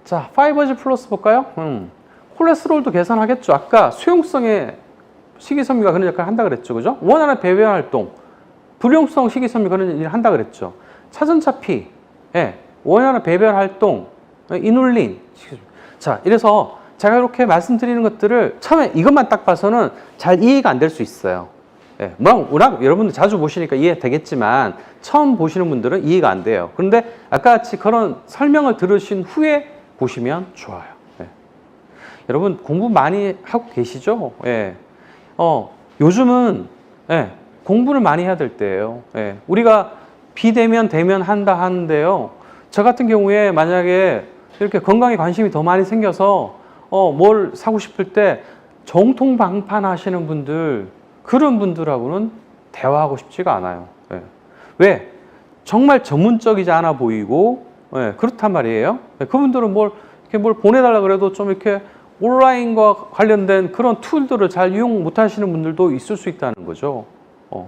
[SPEAKER 6] 자, 파이버즈 플러스 볼까요? 콜레스테롤도 계산하겠죠. 아까 수용성의 식이섬유가 그런 역할을 한다 그랬죠. 그죠? 원활한 배변 활동, 불용성 식이섬유가 그런 일을 한다 그랬죠. 차전차피, 원활한 배변 활동, 이눌린. 자, 이래서 제가 이렇게 말씀드리는 것들을 처음에 이것만 딱 봐서는 잘 이해가 안 될 수 있어요. 워낙 여러분들 자주 보시니까 이해되겠지만 처음 보시는 분들은 이해가 안 돼요. 그런데 아까 같이 그런 설명을 들으신 후에 보시면 좋아요. 여러분 공부 많이 하고 계시죠? 요즘은 공부를 많이 해야 될 때예요. 우리가 비대면 대면 한다 하는데요. 저 같은 경우에 만약에 이렇게 건강에 관심이 더 많이 생겨서 뭘 사고 싶을 때 정통방판 하시는 분들, 그런 분들하고는 대화하고 싶지가 않아요. 예. 왜? 정말 전문적이지 않아 보이고, 예, 그렇단 말이에요. 예, 그분들은 이렇게 뭘 보내달라 그래도 좀 이렇게 온라인과 관련된 그런 툴들을 잘 이용 못 하시는 분들도 있을 수 있다는 거죠.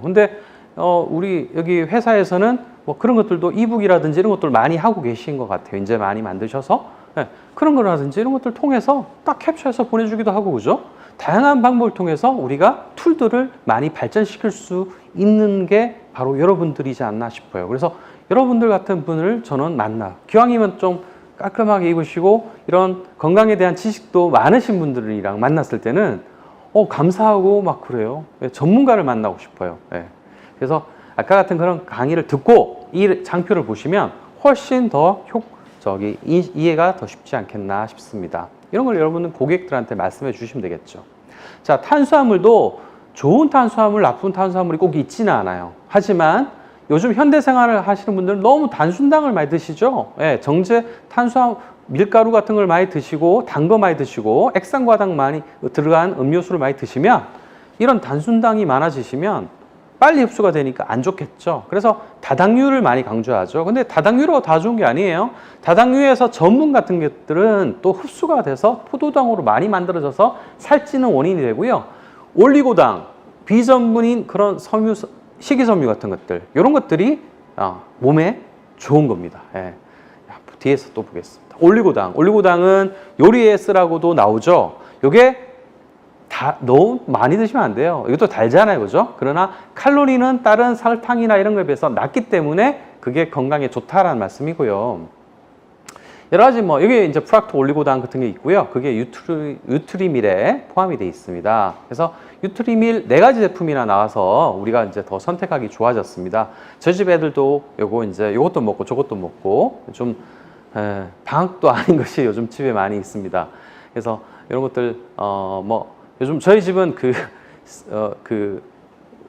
[SPEAKER 6] 근데, 우리 여기 회사에서는 뭐 그런 것들도 이북이라든지 이런 것들 많이 하고 계신 것 같아요. 이제 많이 만드셔서. 예, 그런 거라든지 이런 것들 통해서 딱 캡처해서 보내주기도 하고, 그죠? 다양한 방법을 통해서 우리가 툴들을 많이 발전시킬 수 있는 게 바로 여러분들이지 않나 싶어요. 그래서 여러분들 같은 분을 저는 기왕이면 좀 깔끔하게 입으시고 이런 건강에 대한 지식도 많으신 분들이랑 만났을 때는 감사하고 막 그래요. 예, 전문가를 만나고 싶어요. 예. 그래서 아까 같은 그런 강의를 듣고 이 장표를 보시면 훨씬 더 이해가 더 쉽지 않겠나 싶습니다. 이런 걸 여러분은 고객들한테 말씀해 주시면 되겠죠. 자, 탄수화물도 좋은 탄수화물, 나쁜 탄수화물이 꼭 있지는 않아요. 하지만 요즘 현대 생활을 하시는 분들은 너무 단순당을 많이 드시죠. 예, 정제 탄수화물, 밀가루 같은 걸 많이 드시고 단 거 많이 드시고 액상과당 많이 들어간 음료수를 많이 드시면 이런 단순당이 많아지시면 빨리 흡수가 되니까 안 좋겠죠. 그래서 다당류를 많이 강조하죠. 근데 다당류로 다 좋은 게 아니에요. 다당류에서 전분 같은 것들은 또 흡수가 돼서 포도당으로 많이 만들어져서 살찌는 원인이 되고요. 올리고당, 비전분인 그런 식이섬유 같은 것들, 이런 것들이 몸에 좋은 겁니다. 예. 뒤에서 또 보겠습니다. 올리고당은 요리에 쓰라고도 나오죠. 요게 너무 많이 드시면 안 돼요. 이것도 달잖아요, 그죠? 그러나 칼로리는 다른 설탕이나 이런 거에 비해서 낮기 때문에 그게 건강에 좋다라는 말씀이고요. 여러 가지 여기 이제 프락토 올리고당 같은 게 있고요. 그게 유트리밀에 포함이 되어 있습니다. 그래서 유트리밀 4가지 제품이나 나와서 우리가 이제 더 선택하기 좋아졌습니다. 저희 집 애들도 요것도 먹고 저것도 먹고 좀 방학도 아닌 것이 요즘 집에 많이 있습니다. 그래서 이런 것들 요즘 저희 집은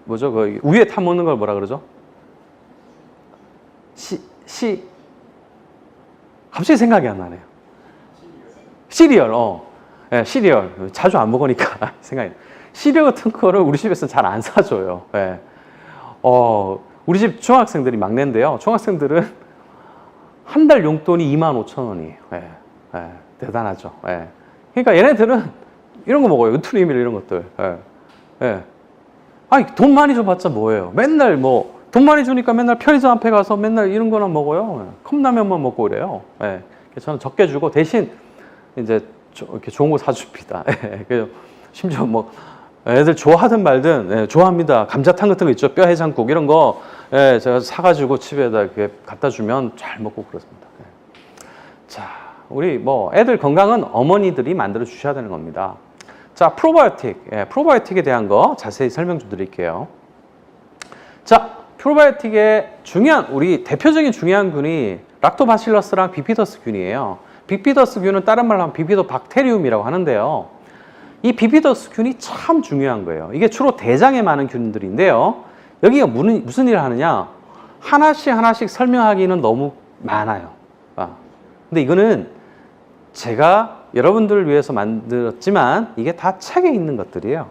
[SPEAKER 6] 뭐죠? 그 우유에 타 먹는 걸 뭐라 그러죠? 갑자기 생각이 안 나네요. 시리얼, 네, 시리얼. 자주 안 먹으니까 생각이 나요. 시리얼 같은 거를 우리 집에서는 잘 안 사줘요. 네. 우리 집 중학생들이 막내인데요. 중학생들은 한 달 용돈이 25,000원이에요. 네. 네. 대단하죠. 네. 그러니까 얘네들은 이런 거 먹어요. 유트리밀 이런 것들. 예. 예. 아니, 돈 많이 줘봤자 뭐예요? 맨날 돈 많이 주니까 맨날 편의점 앞에 가서 맨날 이런 거나 먹어요. 컵라면만 먹고 그래요. 예. 그래서 저는 적게 주고 대신 이제 이렇게 좋은 거 사줍니다. 예. 그래서 심지어 애들 좋아하든 말든, 예, 좋아합니다. 감자탕 같은 거 있죠. 뼈 해장국 이런 거, 예, 제가 사가지고 집에다 이렇게 갖다 주면 잘 먹고 그렇습니다. 예. 자, 우리 애들 건강은 어머니들이 만들어 주셔야 되는 겁니다. 자, 프로바이오틱. 예, 프로바이오틱에 대한 거 자세히 설명 좀 드릴게요. 자, 프로바이오틱의 우리 대표적인 중요한 균이 락토바실러스랑 비피더스 균이에요. 비피더스 균은 다른 말로 하면 비피도박테리움이라고 하는데요. 이 비피더스 균이 참 중요한 거예요. 이게 주로 대장에 많은 균들인데요. 여기가 무슨 일을 하느냐? 하나씩 설명하기는 너무 많아요. 근데 이거는 제가 여러분들을 위해서 만들었지만 이게 다 책에 있는 것들이에요.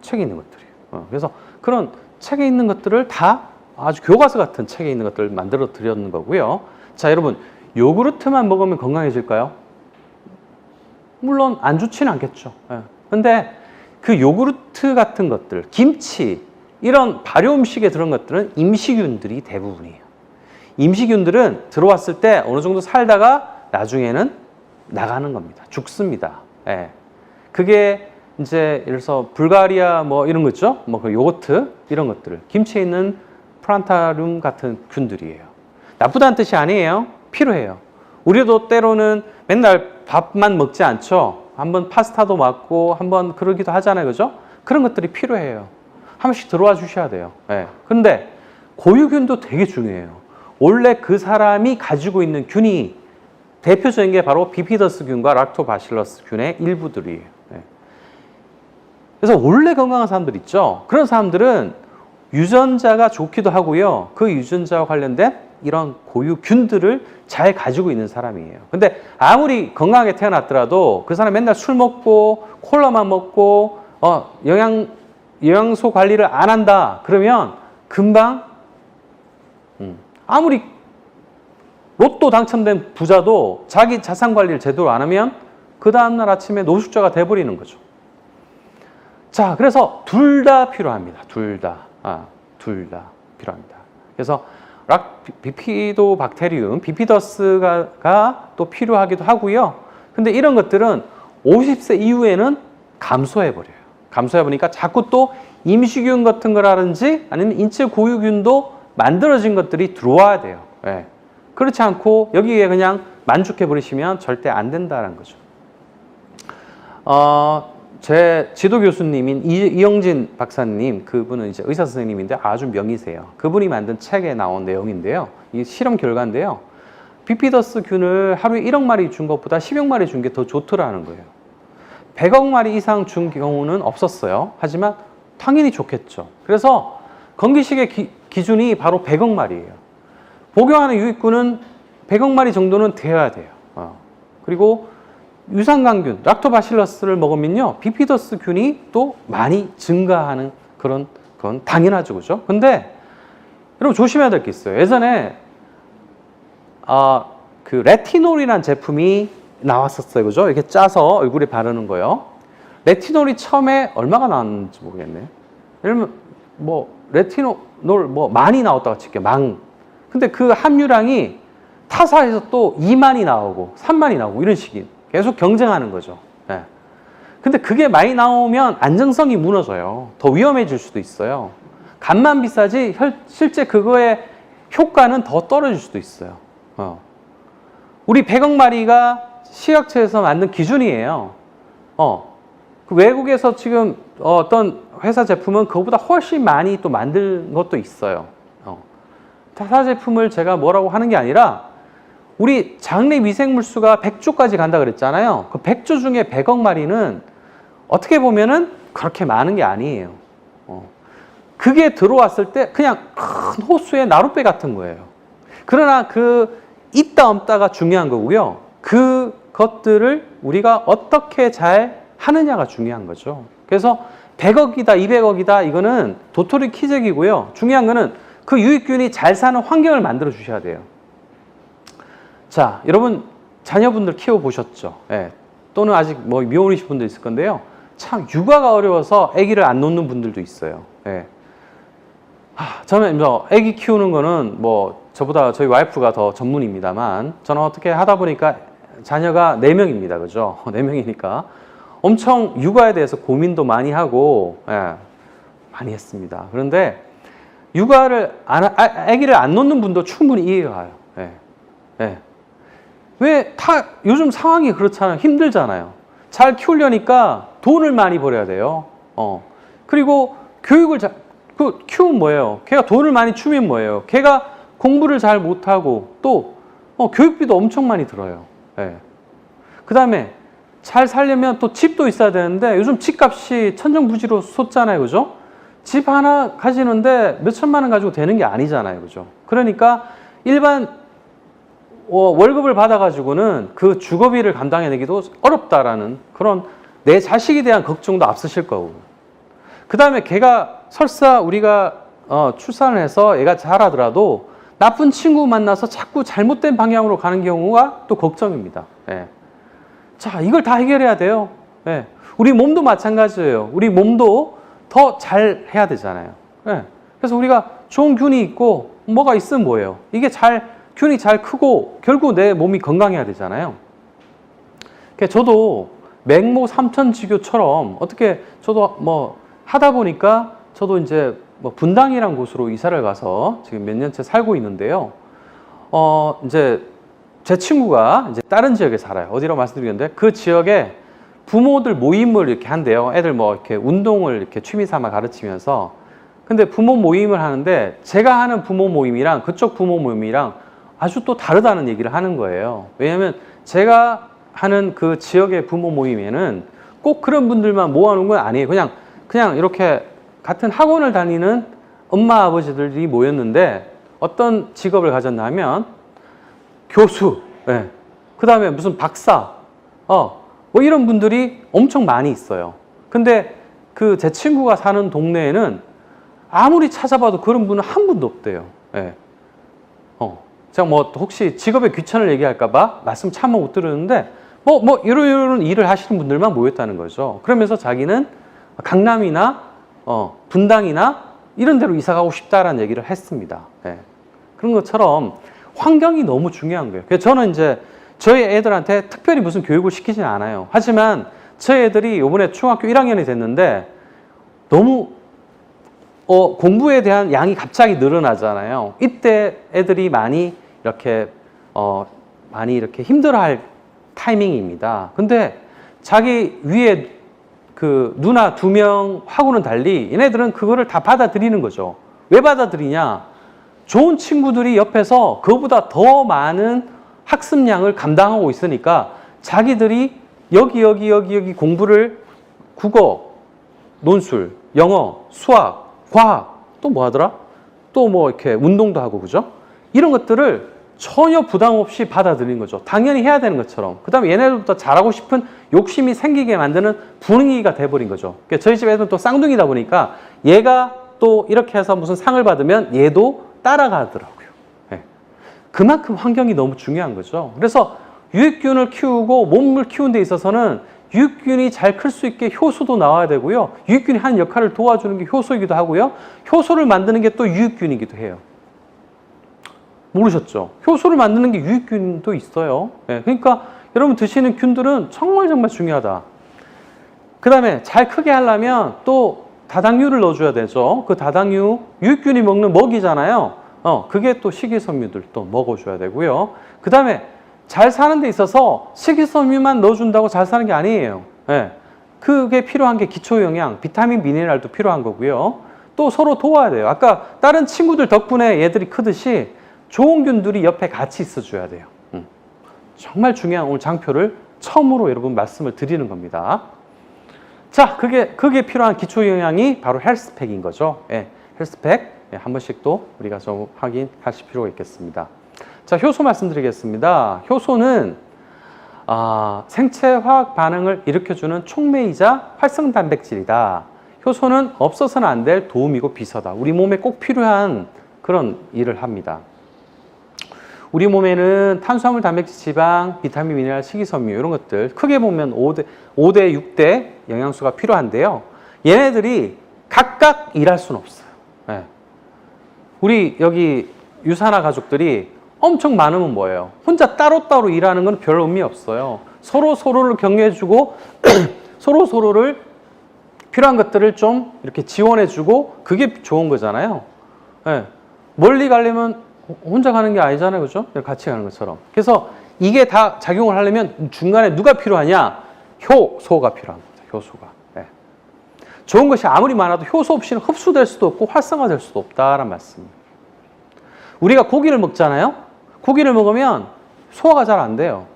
[SPEAKER 6] 책에 있는 것들이에요. 그래서 그런 책에 있는 것들을 다 아주 교과서 같은 책에 있는 것들을 만들어 드렸는 거고요. 자, 여러분, 요구르트만 먹으면 건강해질까요? 물론 안 좋지는 않겠죠. 근데 그 요구르트 같은 것들, 김치, 이런 발효 음식에 들어간 것들은 임시균들이 대부분이에요. 임시균들은 들어왔을 때 어느 정도 살다가 나중에는 나가는 겁니다. 죽습니다. 예. 그게 이제 예를 들어서 불가리아 이런 거 있죠? 그 요거트 이런 것들을 김치에 있는 프란타륨 같은 균들이에요. 나쁘다는 뜻이 아니에요. 필요해요. 우리도 때로는 맨날 밥만 먹지 않죠. 한번 파스타도 먹고 한번 그러기도 하잖아요. 그죠? 그런 것들이 필요해요. 한 번씩 들어와 주셔야 돼요. 예. 그런데 고유균도 되게 중요해요. 원래 그 사람이 가지고 있는 균이 대표적인 게 바로 비피더스 균과 락토바실러스 균의 일부들이에요. 그래서 원래 건강한 사람들 있죠. 그런 사람들은 유전자가 좋기도 하고요. 그 유전자와 관련된 이런 고유균들을 잘 가지고 있는 사람이에요. 근데 아무리 건강하게 태어났더라도 그 사람 맨날 술 먹고 콜라만 먹고 영양소 관리를 안 한다 그러면 금방 아무리 로또 당첨된 부자도 자기 자산 관리를 제대로 안 하면 그 다음날 아침에 노숙자가 돼버리는 거죠. 자, 그래서 둘 다 필요합니다. 둘 다 필요합니다. 그래서 비피도 박테리움, 비피더스가 또 필요하기도 하고요. 근데 이런 것들은 50세 이후에는 감소해버려요. 감소해버리니까 자꾸 또 임시균 같은 거라든지 아니면 인체 고유균도 만들어진 것들이 들어와야 돼요. 예. 그렇지 않고 여기에 그냥 만족해버리시면 절대 안 된다는 거죠. 제 지도 교수님인 이영진 박사님, 그분은 이제 의사 선생님인데 아주 명의세요. 그분이 만든 책에 나온 내용인데요. 이 실험 결과인데요. 비피더스 균을 하루에 1억 마리 준 것보다 10억 마리 준 게 더 좋더라는 거예요. 100억 마리 이상 준 경우는 없었어요. 하지만 당연히 좋겠죠. 그래서 건기식의 기준이 바로 100억 마리예요. 복용하는 유익균은 100억 마리 정도는 되어야 돼요. 그리고 유산광균, 락토바실러스를 먹으면요, 비피더스 균이 또 많이 증가하는 그건 당연하죠, 그죠? 근데 여러분 조심해야 될 게 있어요. 예전에 그 레티놀이라는 제품이 나왔었어요, 그죠? 이렇게 짜서 얼굴에 바르는 거요. 레티놀이 처음에 얼마가 나왔는지 모르겠네. 예를 들면 뭐 레티놀 뭐 많이 나왔다고 칠게요, 근데 그 함유량이 타사에서 또 2만이 나오고 3만이 나오고 이런 식이 계속 경쟁하는 거죠. 예. 근데 그게 많이 나오면 안정성이 무너져요. 더 위험해질 수도 있어요. 값만 비싸지 실제 그거의 효과는 더 떨어질 수도 있어요. 우리 100억 마리가 식약처에서 만든 기준이에요. 그 외국에서 지금 어떤 회사 제품은 그거보다 훨씬 많이 또 만든 것도 있어요. 타사 제품을 제가 뭐라고 하는 게 아니라 우리 장내 미생물수가 100조까지 간다 그랬잖아요. 그 100조 중에 100억 마리는 어떻게 보면은 그렇게 많은 게 아니에요. 그게 들어왔을 때 그냥 큰 호수의 나룻배 같은 거예요. 그러나 그 있다 없다가 중요한 거고요. 그 것들을 우리가 어떻게 잘 하느냐가 중요한 거죠. 그래서 100억이다, 200억이다 이거는 도토리 키재기고요. 중요한 거는 그 유익균이 잘 사는 환경을 만들어 주셔야 돼요. 자, 여러분 자녀분들 키워보셨죠? 예. 또는 아직 뭐 미혼이신 분도 있을 건데요. 참 육아가 어려워서 아기를 안 놓는 분들도 있어요. 예. 저는 뭐 아기 키우는 거는 뭐 저보다 저희 와이프가 더 전문입니다만 저는 어떻게 하다 보니까 자녀가 4명입니다. 그죠? 4명이니까 엄청 육아에 대해서 고민도 많이 하고 많이 했습니다. 그런데 육아를 아기를 안 놓는 분도 충분히 이해가 가요. 왜 요즘 상황이 그렇잖아요. 힘들잖아요. 잘 키우려니까 돈을 많이 벌어야 돼요. 그리고 교육을 키우면 뭐예요? 걔가 돈을 많이 주면 뭐예요? 걔가 공부를 잘 못하고 또 교육비도 엄청 많이 들어요. 그 다음에 잘 살려면 또 집도 있어야 되는데 요즘 집값이 천정부지로 솟잖아요. 그죠? 집 하나 가지는데 몇 천만 원 가지고 되는 게 아니잖아요. 그죠? 그러니까 일반 월급을 받아가지고는 그 주거비를 감당해내기도 어렵다라는 그런 내 자식에 대한 걱정도 앞서실 거고. 그 다음에 걔가 설사 우리가 출산을 해서 얘가 자라더라도 나쁜 친구 만나서 자꾸 잘못된 방향으로 가는 경우가 또 걱정입니다. 자, 이걸 다 해결해야 돼요. 우리 몸도 마찬가지예요. 우리 몸도 더 잘 해야 되잖아요. 그래서 우리가 좋은 균이 있고 뭐가 있으면 뭐예요? 이게 균이 잘 크고 결국 내 몸이 건강해야 되잖아요. 저도 맹모 삼천지교처럼 어떻게 저도 뭐 하다 보니까 저도 이제 뭐 분당이라는 곳으로 이사를 가서 지금 몇 년째 살고 있는데요. 이제 제 친구가 이제 다른 지역에 살아요. 어디라고 말씀드리는데 그 지역에 부모들 모임을 이렇게 한대요. 애들 뭐 이렇게 운동을 이렇게 취미 삼아 가르치면서. 근데 부모 모임을 하는데 제가 하는 부모 모임이랑 그쪽 부모 모임이랑 아주 또 다르다는 얘기를 하는 거예요. 왜냐하면 제가 하는 그 지역의 부모 모임에는 꼭 그런 분들만 모아놓은 건 아니에요. 그냥 이렇게 같은 학원을 다니는 엄마 아버지들이 모였는데 어떤 직업을 가졌냐면 교수, 예. 그 다음에 무슨 박사, 뭐 이런 분들이 엄청 많이 있어요. 근데 그 제 친구가 사는 동네에는 아무리 찾아봐도 그런 분은 한 분도 없대요. 예. 제가 뭐 혹시 직업의 귀천을 얘기할까봐 말씀 참 못 들었는데 이런 일을 하시는 분들만 모였다는 거죠. 그러면서 자기는 강남이나 분당이나 이런 데로 이사 가고 싶다라는 얘기를 했습니다. 예. 그런 것처럼 환경이 너무 중요한 거예요. 그래서 저는 이제 저희 애들한테 특별히 무슨 교육을 시키진 않아요. 하지만 저희 애들이 이번에 중학교 1학년이 됐는데 너무 공부에 대한 양이 갑자기 늘어나잖아요. 이때 애들이 많이 이렇게 힘들어할 타이밍입니다. 근데 자기 위에 그 누나 2명하고는 달리 얘네들은 그거를 다 받아들이는 거죠. 왜 받아들이냐? 좋은 친구들이 옆에서 그보다 더 많은 학습량을 감당하고 있으니까 자기들이 여기 공부를 국어, 논술, 영어, 수학, 과학, 또 뭐 하더라? 또 뭐 이렇게 운동도 하고, 그죠? 이런 것들을 전혀 부담 없이 받아들이는 거죠. 당연히 해야 되는 것처럼. 그 다음에 얘네들부터 잘하고 싶은 욕심이 생기게 만드는 분위기가 돼버린 거죠. 그러니까 저희 집 애들은 또 쌍둥이다 보니까 얘가 또 이렇게 해서 무슨 상을 받으면 얘도 따라가더라고요. 네. 그만큼 환경이 너무 중요한 거죠. 그래서 유익균을 키우고 몸을 키우는 데 있어서는 유익균이 잘 클 수 있게 효소도 나와야 되고요. 유익균이 하는 역할을 도와주는 게 효소이기도 하고요. 효소를 만드는 게 또 유익균이기도 해요. 모르셨죠? 효소를 만드는 게 유익균도 있어요. 네, 그러니까 여러분 드시는 균들은 정말 중요하다. 그 다음에 잘 크게 하려면 또 다당류를 넣어줘야 되죠. 그 다당류, 유익균이 먹는 먹이잖아요. 그게 또 식이섬유들 또 먹어줘야 되고요. 그 다음에 잘 사는 데 있어서 식이섬유만 넣어준다고 잘 사는 게 아니에요. 네, 그게 필요한 게 기초영양, 비타민, 미네랄도 필요한 거고요. 또 서로 도와야 돼요. 아까 다른 친구들 덕분에 얘들이 크듯이 좋은 균들이 옆에 같이 있어줘야 돼요. 정말 중요한 오늘 장표를 처음으로 여러분 말씀을 드리는 겁니다. 자, 그게 필요한 기초 영양이 바로 헬스팩인 거죠. 예, 헬스팩 한 번씩 또 우리가 좀 확인하실 필요가 있겠습니다. 자, 효소 말씀드리겠습니다. 효소는 생체 화학 반응을 일으켜주는 촉매이자 활성 단백질이다. 효소는 없어서는 안 될 도움이고 비서다. 우리 몸에 꼭 필요한 그런 일을 합니다. 우리 몸에는 탄수화물, 단백질, 지방, 비타민, 미네랄, 식이섬유 이런 것들 크게 보면 5대 6대 영양소가 필요한데요. 얘네들이 각각 일할 수는 없어요. 네. 우리 여기 유산화 가족들이 엄청 많으면 뭐예요? 혼자 따로따로 일하는 건 별 의미 없어요. 서로를 격려해주고 서로를 필요한 것들을 좀 이렇게 지원해주고 그게 좋은 거잖아요. 네. 멀리 가려면 혼자 가는 게 아니잖아요. 그죠? 같이 가는 것처럼. 그래서 이게 다 작용을 하려면 중간에 누가 필요하냐? 효소가 필요한 거죠. 효소가. 네. 좋은 것이 아무리 많아도 효소 없이는 흡수될 수도 없고 활성화될 수도 없다라는 말씀입니다. 우리가 고기를 먹잖아요. 고기를 먹으면 소화가 잘 안 돼요.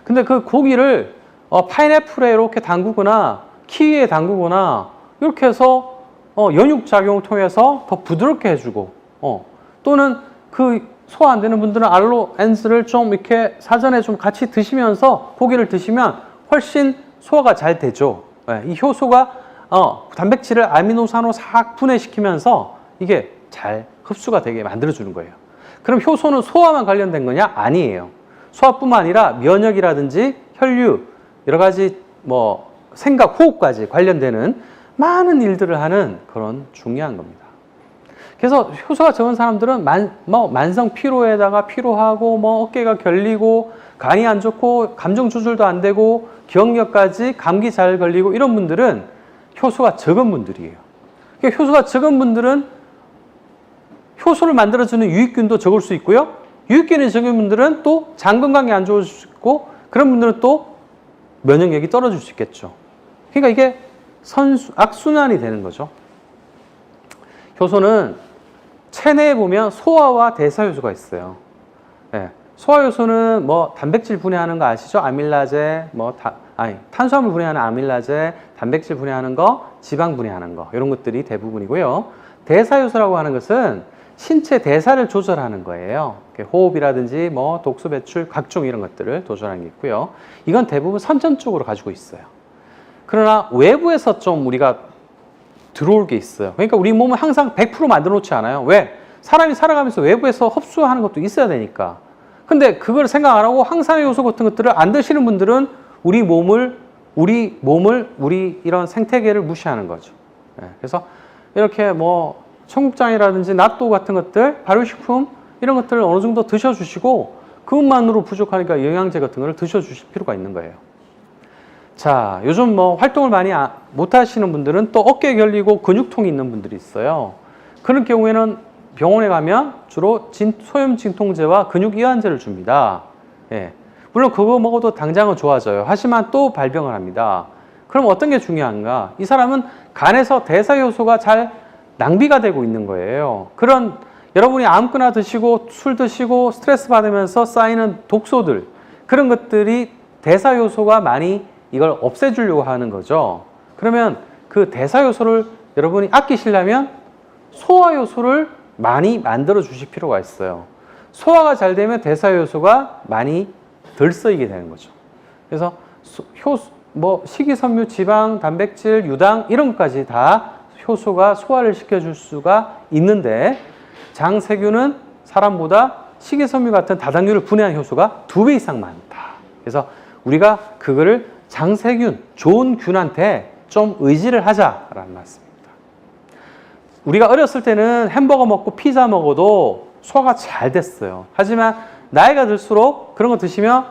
[SPEAKER 6] 근데 그 고기를 파인애플에 이렇게 담그거나 키위에 담그거나 이렇게 해서 연육작용을 통해서 더 부드럽게 해주고 또는 그 소화 안 되는 분들은 알로엔스를 좀 이렇게 사전에 좀 같이 드시면서 고기를 드시면 훨씬 소화가 잘 되죠. 네, 이 효소가 단백질을 아미노산으로 싹 분해시키면서 이게 잘 흡수가 되게 만들어주는 거예요. 그럼 효소는 소화만 관련된 거냐? 아니에요. 소화뿐만 아니라 면역이라든지 혈류, 여러 가지 뭐 생각, 호흡까지 관련되는 많은 일들을 하는 그런 중요한 겁니다. 그래서 효소가 적은 사람들은 만성 피로에다가 피로하고 뭐 어깨가 결리고 간이 안 좋고 감정 조절도 안 되고 기억력까지 감기 잘 걸리고 이런 분들은 효소가 적은 분들이에요. 그러니까 효소가 적은 분들은 효소를 만들어주는 유익균도 적을 수 있고요. 유익균이 적은 분들은 또 장 건강이 안 좋을 수 있고 그런 분들은 또 면역력이 떨어질 수 있겠죠. 그러니까 이게 악순환이 되는 거죠. 효소는 체내에 보면 소화와 대사 요소가 있어요. 네. 소화 요소는 뭐 단백질 분해하는 거 아시죠? 아밀라제, 탄수화물 분해하는 아밀라제, 단백질 분해하는 거, 지방 분해하는 거 이런 것들이 대부분이고요. 대사 요소라고 하는 것은 신체 대사를 조절하는 거예요. 호흡이라든지 뭐 독소 배출 각종 이런 것들을 조절하는 게 있고요. 이건 대부분 선천적으로 가지고 있어요. 그러나 외부에서 좀 우리가 들어올 게 있어요. 그러니까 우리 몸은 항상 100% 만들어 놓지 않아요. 왜? 사람이 살아가면서 외부에서 흡수하는 것도 있어야 되니까. 근데 그걸 생각 안 하고 항산화 요소 같은 것들을 안 드시는 분들은 우리 이런 생태계를 무시하는 거죠. 그래서 이렇게 뭐 청국장이라든지 낫또 같은 것들, 발효식품 이런 것들을 어느 정도 드셔주시고 그것만으로 부족하니까 영양제 같은 걸 드셔주실 필요가 있는 거예요. 자, 요즘 뭐 활동을 많이 못 하시는 분들은 또 어깨에 결리고 근육통이 있는 분들이 있어요. 그런 경우에는 병원에 가면 주로 소염 진통제와 근육 이완제를 줍니다. 예. 물론 그거 먹어도 당장은 좋아져요. 하지만 또 발병을 합니다. 그럼 어떤 게 중요한가? 이 사람은 간에서 대사 효소가 잘 낭비가 되고 있는 거예요. 그런 여러분이 아무거나 드시고 술 드시고 스트레스 받으면서 쌓이는 독소들, 그런 것들이 대사 효소가 많이 이걸 없애주려고 하는 거죠. 그러면 그 대사 요소를 여러분이 아끼시려면 소화 요소를 많이 만들어 주실 필요가 있어요. 소화가 잘 되면 대사 요소가 많이 덜 쓰이게 되는 거죠. 그래서 식이섬유, 지방, 단백질, 유당 이런 것까지 다 효소가 소화를 시켜줄 수가 있는데, 장세균은 사람보다 식이섬유 같은 다당류를 분해하는 효소가 2배 이상 많다. 그래서 우리가 그거를 장세균, 좋은 균한테 좀 의지를 하자라는 말씀입니다. 우리가 어렸을 때는 햄버거 먹고 피자 먹어도 소화가 잘 됐어요. 하지만 나이가 들수록 그런 거 드시면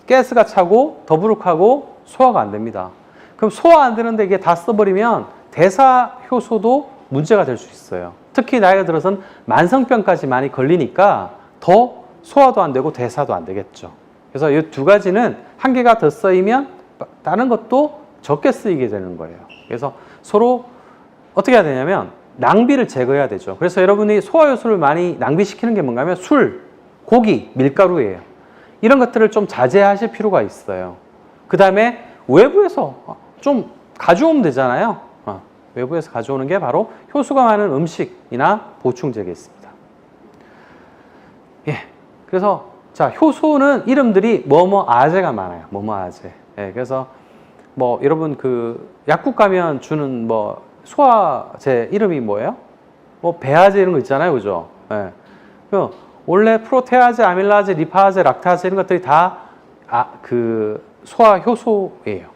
[SPEAKER 6] 가스가 차고 더부룩하고 소화가 안 됩니다. 그럼 소화 안 되는데 이게 다 써버리면 대사 효소도 문제가 될 수 있어요. 특히 나이가 들어서는 만성병까지 많이 걸리니까 더 소화도 안 되고 대사도 안 되겠죠. 그래서 이 두 가지는 한 개가 더 쓰이면 다른 것도 적게 쓰이게 되는 거예요. 그래서 서로 어떻게 해야 되냐면 낭비를 제거해야 되죠. 그래서 여러분이 소화효소를 많이 낭비시키는 게 뭔가 하면 술, 고기, 밀가루예요. 이런 것들을 좀 자제하실 필요가 있어요. 그 다음에 외부에서 좀 가져오면 되잖아요. 외부에서 가져오는 게 바로 효소가 많은 음식이나 보충제겠습니다. 예, 그래서 자, 효소는 이름들이 아제가 많아요. 아제. 예, 그래서 뭐 여러분 그 약국 가면 주는 뭐 소화제 이름이 뭐예요? 뭐 배아제 이런 거 있잖아요, 그죠? 예. 원래 프로테아제, 아밀라제, 리파제, 락타제 이런 것들이 다 그 소화 효소예요.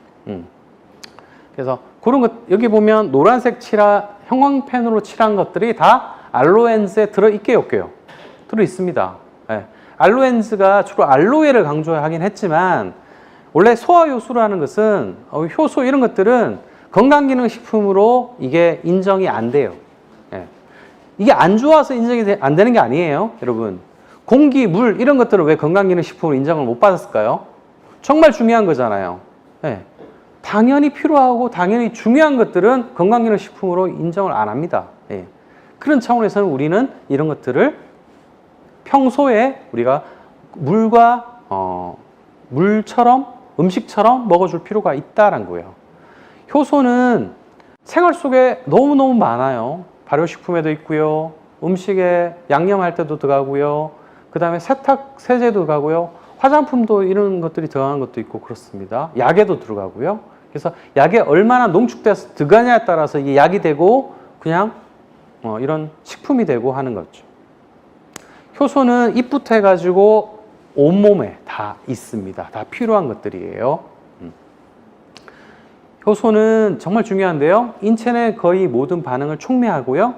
[SPEAKER 6] 그래서 그런 것 여기 보면 노란색 형광펜으로 칠한 것들이 다 알로엔즈에 들어 있게요, 없게요? 들어 있습니다. 예. 알로엔즈가 주로 알로에를 강조하긴 했지만 원래 소화효소라는 것은 효소 이런 것들은 건강기능식품으로 이게 인정이 안 돼요. 예. 이게 안 좋아서 인정이 안 되는 게 아니에요, 여러분. 공기, 물 이런 것들은 왜 건강기능식품으로 인정을 못 받았을까요? 정말 중요한 거잖아요. 예. 당연히 필요하고 당연히 중요한 것들은 건강기능식품으로 인정을 안 합니다. 예. 그런 차원에서는 우리는 이런 것들을 평소에 우리가 물처럼 음식처럼 먹어줄 필요가 있다는 거예요. 효소는 생활 속에 너무너무 많아요. 발효식품에도 있고요. 음식에 양념할 때도 들어가고요. 그 다음에 세제도 들어가고요. 화장품도 이런 것들이 들어가는 것도 있고 그렇습니다. 약에도 들어가고요. 그래서 약에 얼마나 농축돼서 들어가냐에 따라서 이게 약이 되고 그냥 이런 식품이 되고 하는 거죠. 효소는 잎부터 해가지고 온몸에 다 있습니다. 다 필요한 것들이에요. 효소는 정말 중요한데요. 인체 내 거의 모든 반응을 촉매하고요.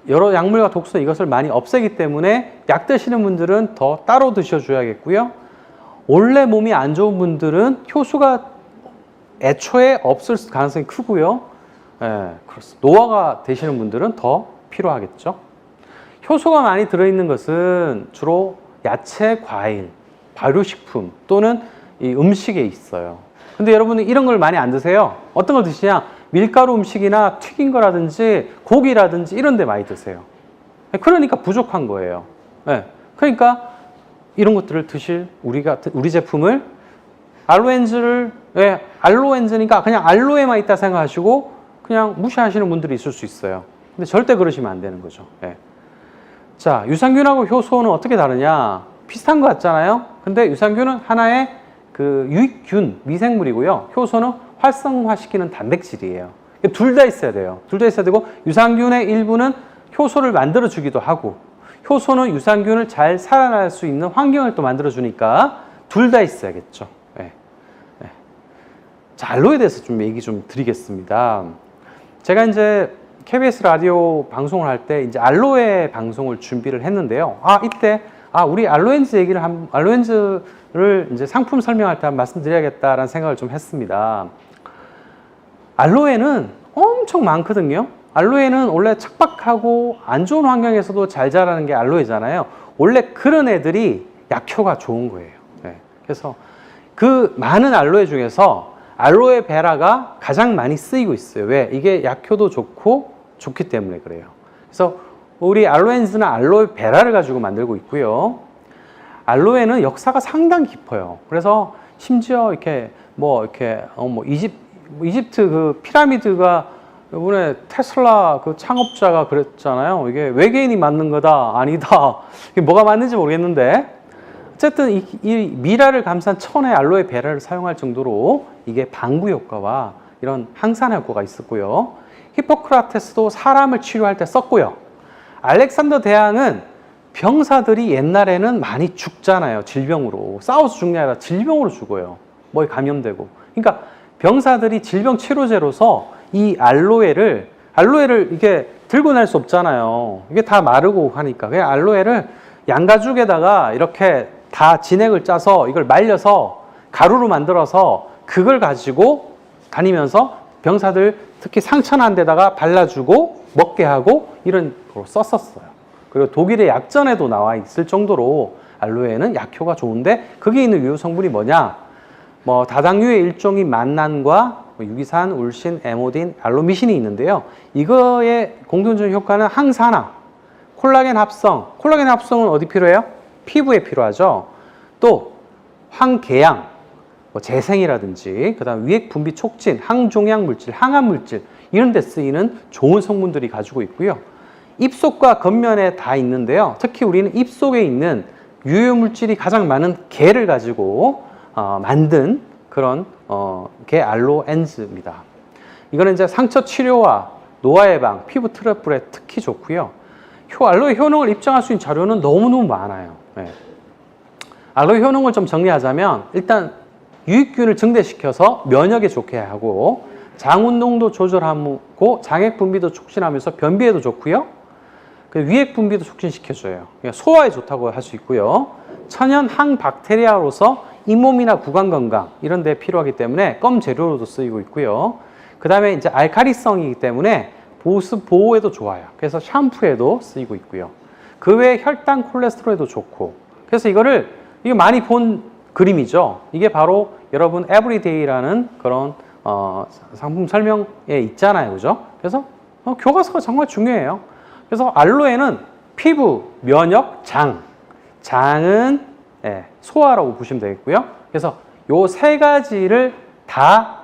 [SPEAKER 6] 여러 약물과 독소 이것을 많이 없애기 때문에 약 드시는 분들은 더 따로 드셔줘야겠고요. 원래 몸이 안 좋은 분들은 효소가 애초에 없을 가능성이 크고요. 예, 그렇습니다. 노화가 되시는 분들은 더 필요하겠죠. 효소가 많이 들어있는 것은 주로 야채, 과일, 발효식품 또는 이 음식에 있어요. 근데 여러분은 이런 걸 많이 안 드세요. 어떤 걸 드시냐? 밀가루 음식이나 튀긴 거라든지 고기라든지 이런 데 많이 드세요. 그러니까 부족한 거예요. 네. 그러니까 이런 것들을 드실 우리 제품을 알로엔즈니까 그냥 알로에만 있다 생각하시고 그냥 무시하시는 분들이 있을 수 있어요. 근데 절대 그러시면 안 되는 거죠. 네. 자, 유산균하고 효소는 어떻게 다르냐? 비슷한 것 같잖아요. 근데 유산균은 하나의 그 유익균, 미생물이고요. 효소는 활성화시키는 단백질이에요. 둘 다 있어야 돼요. 둘 다 있어야 되고, 유산균의 일부는 효소를 만들어주기도 하고, 효소는 유산균을 잘 살아날 수 있는 환경을 또 만들어주니까 둘 다 있어야겠죠. 네. 네. 자, 알로에에 대해서 좀 얘기 좀 드리겠습니다. 제가 이제 KBS 라디오 방송을 할 때 이제 알로에 방송을 준비를 했는데요. 이때 우리 알로엔즈를 이제 상품 설명할 때 한번 말씀드려야겠다라는 생각을 좀 했습니다. 알로에는 엄청 많거든요. 알로에는 원래 척박하고 안 좋은 환경에서도 잘 자라는 게 알로에잖아요. 원래 그런 애들이 약효가 좋은 거예요. 네. 그래서 그 많은 알로에 중에서 알로에 베라가 가장 많이 쓰이고 있어요. 왜? 이게 약효도 좋기 때문에 그래요. 그래서 우리 알로엔즈는 알로에 베라를 가지고 만들고 있고요. 알로에는 역사가 상당히 깊어요. 그래서 심지어 이렇게 이집트 그 피라미드가 이번에 테슬라 그 창업자가 그랬잖아요. 이게 외계인이 만든 거다, 아니다. 이게 뭐가 맞는지 모르겠는데 어쨌든 이 미라를 감싼 천의 알로에 베라를 사용할 정도로 이게 방부 효과와 이런 항산화 효과가 있었고요. 히포크라테스도 사람을 치료할 때 썼고요. 알렉산더 대왕은 병사들이 옛날에는 많이 죽잖아요. 질병으로. 싸워서 죽는 게 아니라 질병으로 죽어요. 뭐에 감염되고. 그러니까 병사들이 질병 치료제로서 이 알로에를 이게 들고 날 수 없잖아요. 이게 다 마르고 하니까. 그냥 알로에를 양가죽에다가 이렇게 다 진액을 짜서 이걸 말려서 가루로 만들어서 그걸 가지고 다니면서 병사들 특히 상처난 데다가 발라주고 먹게 하고 이런 거로 썼었어요. 그리고 독일의 약전에도 나와 있을 정도로 알로에는 약효가 좋은데 거기에 있는 유효 성분이 뭐냐? 다당류의 일종인 만난과 유기산, 울신, 에모딘, 알로미신이 있는데요. 이거의 공통적인 효과는 항산화, 콜라겐 합성. 콜라겐 합성은 어디 필요해요? 피부에 필요하죠. 또 항궤양, 재생이라든지 그다음 위액 분비 촉진, 항종양 물질, 항암 물질 이런 데 쓰이는 좋은 성분들이 가지고 있고요. 입속과 겉면에 다 있는데요. 특히 우리는 입속에 있는 유효 물질이 가장 많은 궤를 가지고 만든 그런 궤 알로엔즈입니다. 이거는 이제 상처 치료와 노화 예방, 피부 트러블에 특히 좋고요. 알로에 효능을 입증할 수 있는 자료는 너무너무 많아요. 네. 알로에 효능을 좀 정리하자면 일단 유익균을 증대시켜서 면역에 좋게 하고 장운동도 조절하고 장액 분비도 촉진하면서 변비에도 좋고요. 위액 분비도 촉진시켜줘요. 소화에 좋다고 할 수 있고요. 천연 항박테리아로서 잇몸이나 구강 건강 이런 데 필요하기 때문에 껌 재료로도 쓰이고 있고요. 그 다음에 이제 알칼리성이기 때문에 보습 보호에도 좋아요. 그래서 샴푸에도 쓰이고 있고요. 그 외에 혈당 콜레스테롤에도 좋고. 그래서 이거 많이 본 그림이죠. 이게 바로 여러분 에브리데이라는 그런 상품 설명에 있잖아요. 그죠? 그래서 교과서가 정말 중요해요. 그래서 알로에는 피부, 면역, 장은 소화라고 보시면 되겠고요. 그래서 요 세 가지를 다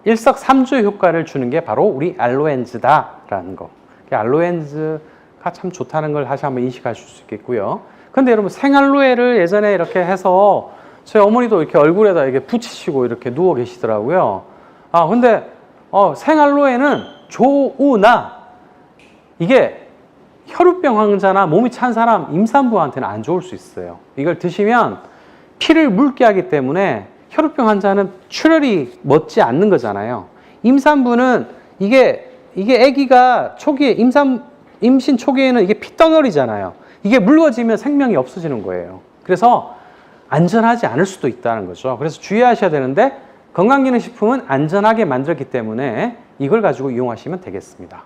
[SPEAKER 6] 일석삼조 효과를 주는 게 바로 우리 알로엔즈다라는 거. 알로엔즈가 참 좋다는 걸 다시 한번 인식하실 수 있겠고요. 근데 여러분 생알로에를 예전에 이렇게 해서 저희 어머니도 이렇게 얼굴에다 이렇게 붙이시고 이렇게 누워 계시더라고요. 근데 생알로에는 좋으나 이게 혈우병 환자나 몸이 찬 사람, 임산부한테는 안 좋을 수 있어요. 이걸 드시면 피를 묽게 하기 때문에 혈우병 환자는 출혈이 멎지 않는 거잖아요. 임산부는 이게 아기가 초기에 임신 초기에는 이게 핏덩어리잖아요. 이게 묽어지면 생명이 없어지는 거예요. 그래서 안전하지 않을 수도 있다는 거죠. 그래서 주의하셔야 되는데 건강기능식품은 안전하게 만들었기 때문에 이걸 가지고 이용하시면 되겠습니다.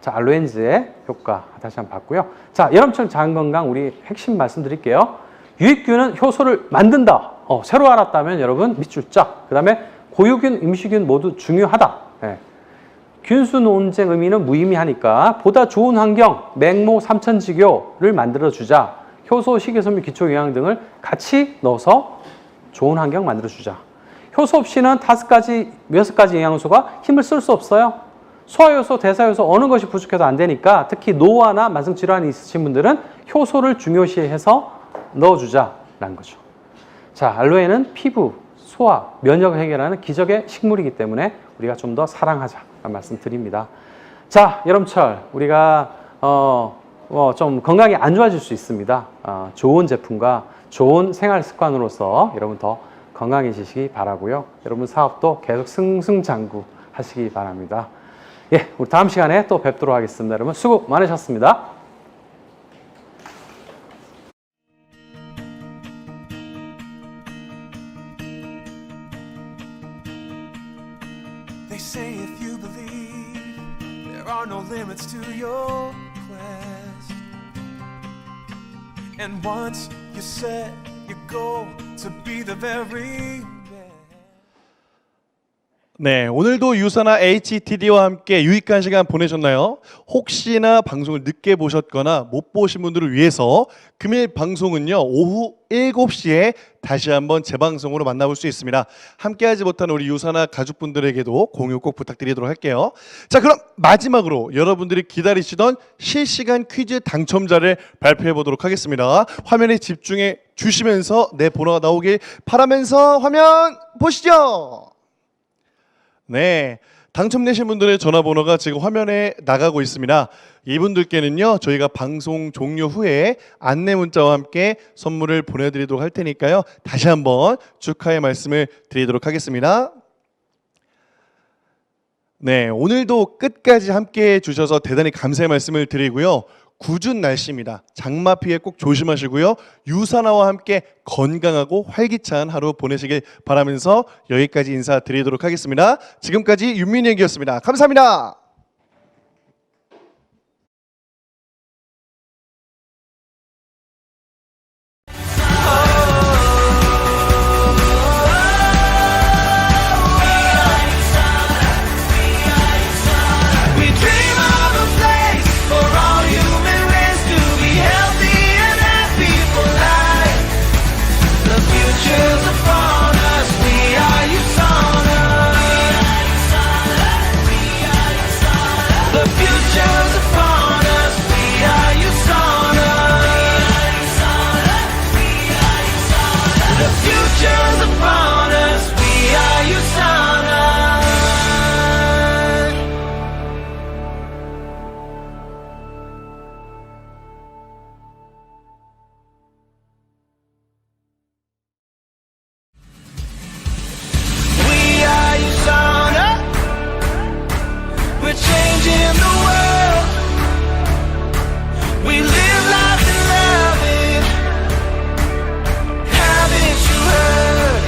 [SPEAKER 6] 자, 알로엔즈의 효과 다시 한번 봤고요. 자, 여름철 장건강 우리 핵심 말씀드릴게요. 유익균은 효소를 만든다. 새로 알았다면 여러분 밑줄 짝. 그 다음에 고유균, 임시균 모두 중요하다. 균수 논쟁 의미는 무의미하니까 보다 좋은 환경, 맹모 삼천지교를 만들어주자. 효소, 식이섬유, 기초영양 등을 같이 넣어서 좋은 환경 만들어주자. 효소 없이는 5가지, 6가지 영양소가 힘을 쓸 수 없어요. 소화효소, 대사효소 어느 것이 부족해도 안 되니까 특히 노화나 만성질환이 있으신 분들은 효소를 중요시해서 넣어주자라는 거죠. 자, 알로에는 피부, 소화, 면역을 해결하는 기적의 식물이기 때문에 우리가 좀 더 사랑하자라는 말씀 드립니다. 자, 여름철 우리가 좀 건강이 안 좋아질 수 있습니다. 좋은 제품과 좋은 생활 습관으로서 여러분 더 건강해지시기 바라고요. 여러분 사업도 계속 승승장구 하시기 바랍니다. 예, 우리 다음 시간에 또 뵙도록 하겠습니다. 여러분 수고 많으셨습니다.
[SPEAKER 7] They say if you believe, there are no limits to your quest. And once you set your goal to be the very best.
[SPEAKER 1] 네, 오늘도 유사나 HTD와 함께 유익한 시간 보내셨나요? 혹시나 방송을 늦게 보셨거나 못 보신 분들을 위해서 금일 방송은요 오후 7시에 다시 한번 재방송으로 만나볼 수 있습니다. 함께하지 못한 우리 유사나 가족분들에게도 공유 꼭 부탁드리도록 할게요. 자, 그럼 마지막으로 여러분들이 기다리시던 실시간 퀴즈 당첨자를 발표해 보도록 하겠습니다. 화면에 집중해 주시면서 내 번호가 나오길 바라면서 화면 보시죠. 네, 당첨되신 분들의 전화번호가 지금 화면에 나가고 있습니다. 이분들께는요 저희가 방송 종료 후에 안내 문자와 함께 선물을 보내드리도록 할 테니까요 다시 한번 축하의 말씀을 드리도록 하겠습니다. 네, 오늘도 끝까지 함께해 주셔서 대단히 감사의 말씀을 드리고요. 궂은 날씨입니다. 장마 피해 꼭 조심하시고요. 유사나와 함께 건강하고 활기찬 하루 보내시길 바라면서 여기까지 인사드리도록 하겠습니다. 지금까지 윤민혁이었습니다. 감사합니다.
[SPEAKER 7] We dream of a place for all human race to be healthy and happy for life. The future's upon us. We are USANA. The future's upon us. We are USANA. The future's upon us. We are USANA. We are USANA. We're changing the world. We live life and love it. Haven't you heard?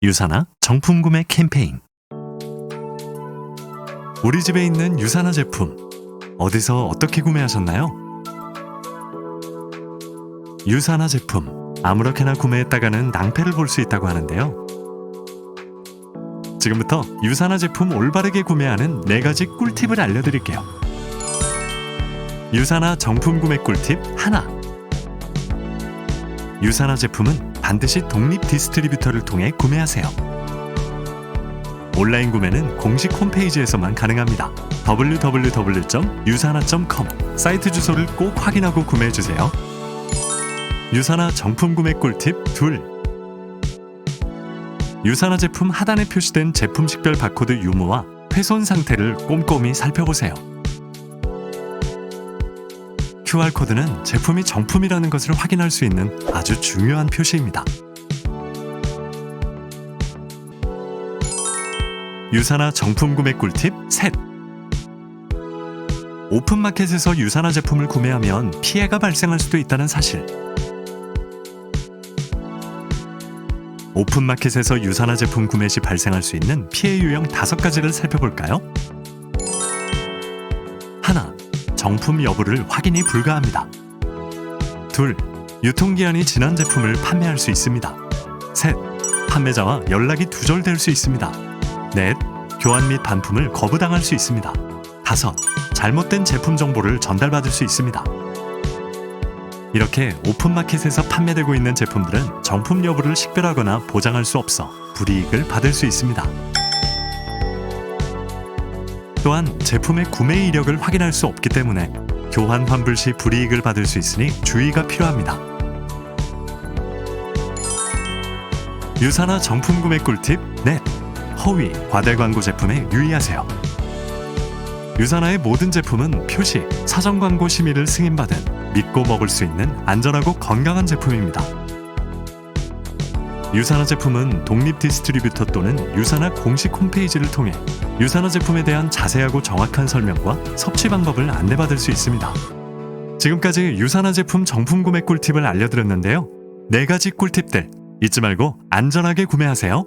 [SPEAKER 8] 유사나 정품 구매 캠페인. 우리 집에 있는 유사나 제품, 어디서 어떻게 구매하셨나요? 유사나 제품, 아무렇게나 구매했다가는 낭패를 볼 수 있다고 하는데요. 지금부터 유사나 제품 올바르게 구매하는 4가지 꿀팁을 알려드릴게요. 유사나 정품 구매 꿀팁 하나. 유사나 제품은 반드시 독립 디스트리뷰터를 통해 구매하세요. 온라인 구매는 공식 홈페이지에서만 가능합니다. www.usana.com 사이트 주소를 꼭 확인하고 구매해주세요. 유사나 정품 구매 꿀팁 둘. 유사나 제품 하단에 표시된 제품 식별 바코드 유무와 훼손 상태를 꼼꼼히 살펴보세요. QR코드는 제품이 정품이라는 것을 확인할 수 있는 아주 중요한 표시입니다. 유사나 정품 구매 꿀팁 셋. 오픈마켓에서 유사나 제품을 구매하면 피해가 발생할 수도 있다는 사실. 오픈마켓에서 유사나 제품 구매 시 발생할 수 있는 피해 유형 5가지를 살펴볼까요? 하나. 정품 여부를 확인이 불가합니다. 둘. 유통기한이 지난 제품을 판매할 수 있습니다. 셋. 판매자와 연락이 두절될 수 있습니다. 넷. 교환 및 반품을 거부당할 수 있습니다. 다섯. 잘못된 제품 정보를 전달받을 수 있습니다. 이렇게 오픈마켓에서 판매되고 있는 제품들은 정품 여부를 식별하거나 보장할 수 없어 불이익을 받을 수 있습니다. 또한 제품의 구매 이력을 확인할 수 없기 때문에 교환 환불 시 불이익을 받을 수 있으니 주의가 필요합니다. 유사나 정품 구매 꿀팁 넷. 허위, 과대 광고 제품에 유의하세요. 유사나의 모든 제품은 표시, 사전 광고 심의를 승인받은 믿고 먹을 수 있는 안전하고 건강한 제품입니다. 유사나 제품은 독립 디스트리뷰터 또는 유사나 공식 홈페이지를 통해 유사나 제품에 대한 자세하고 정확한 설명과 섭취 방법을 안내받을 수 있습니다. 지금까지 유사나 제품 정품 구매 꿀팁을 알려드렸는데요. 4가지 꿀팁들 잊지 말고 안전하게 구매하세요.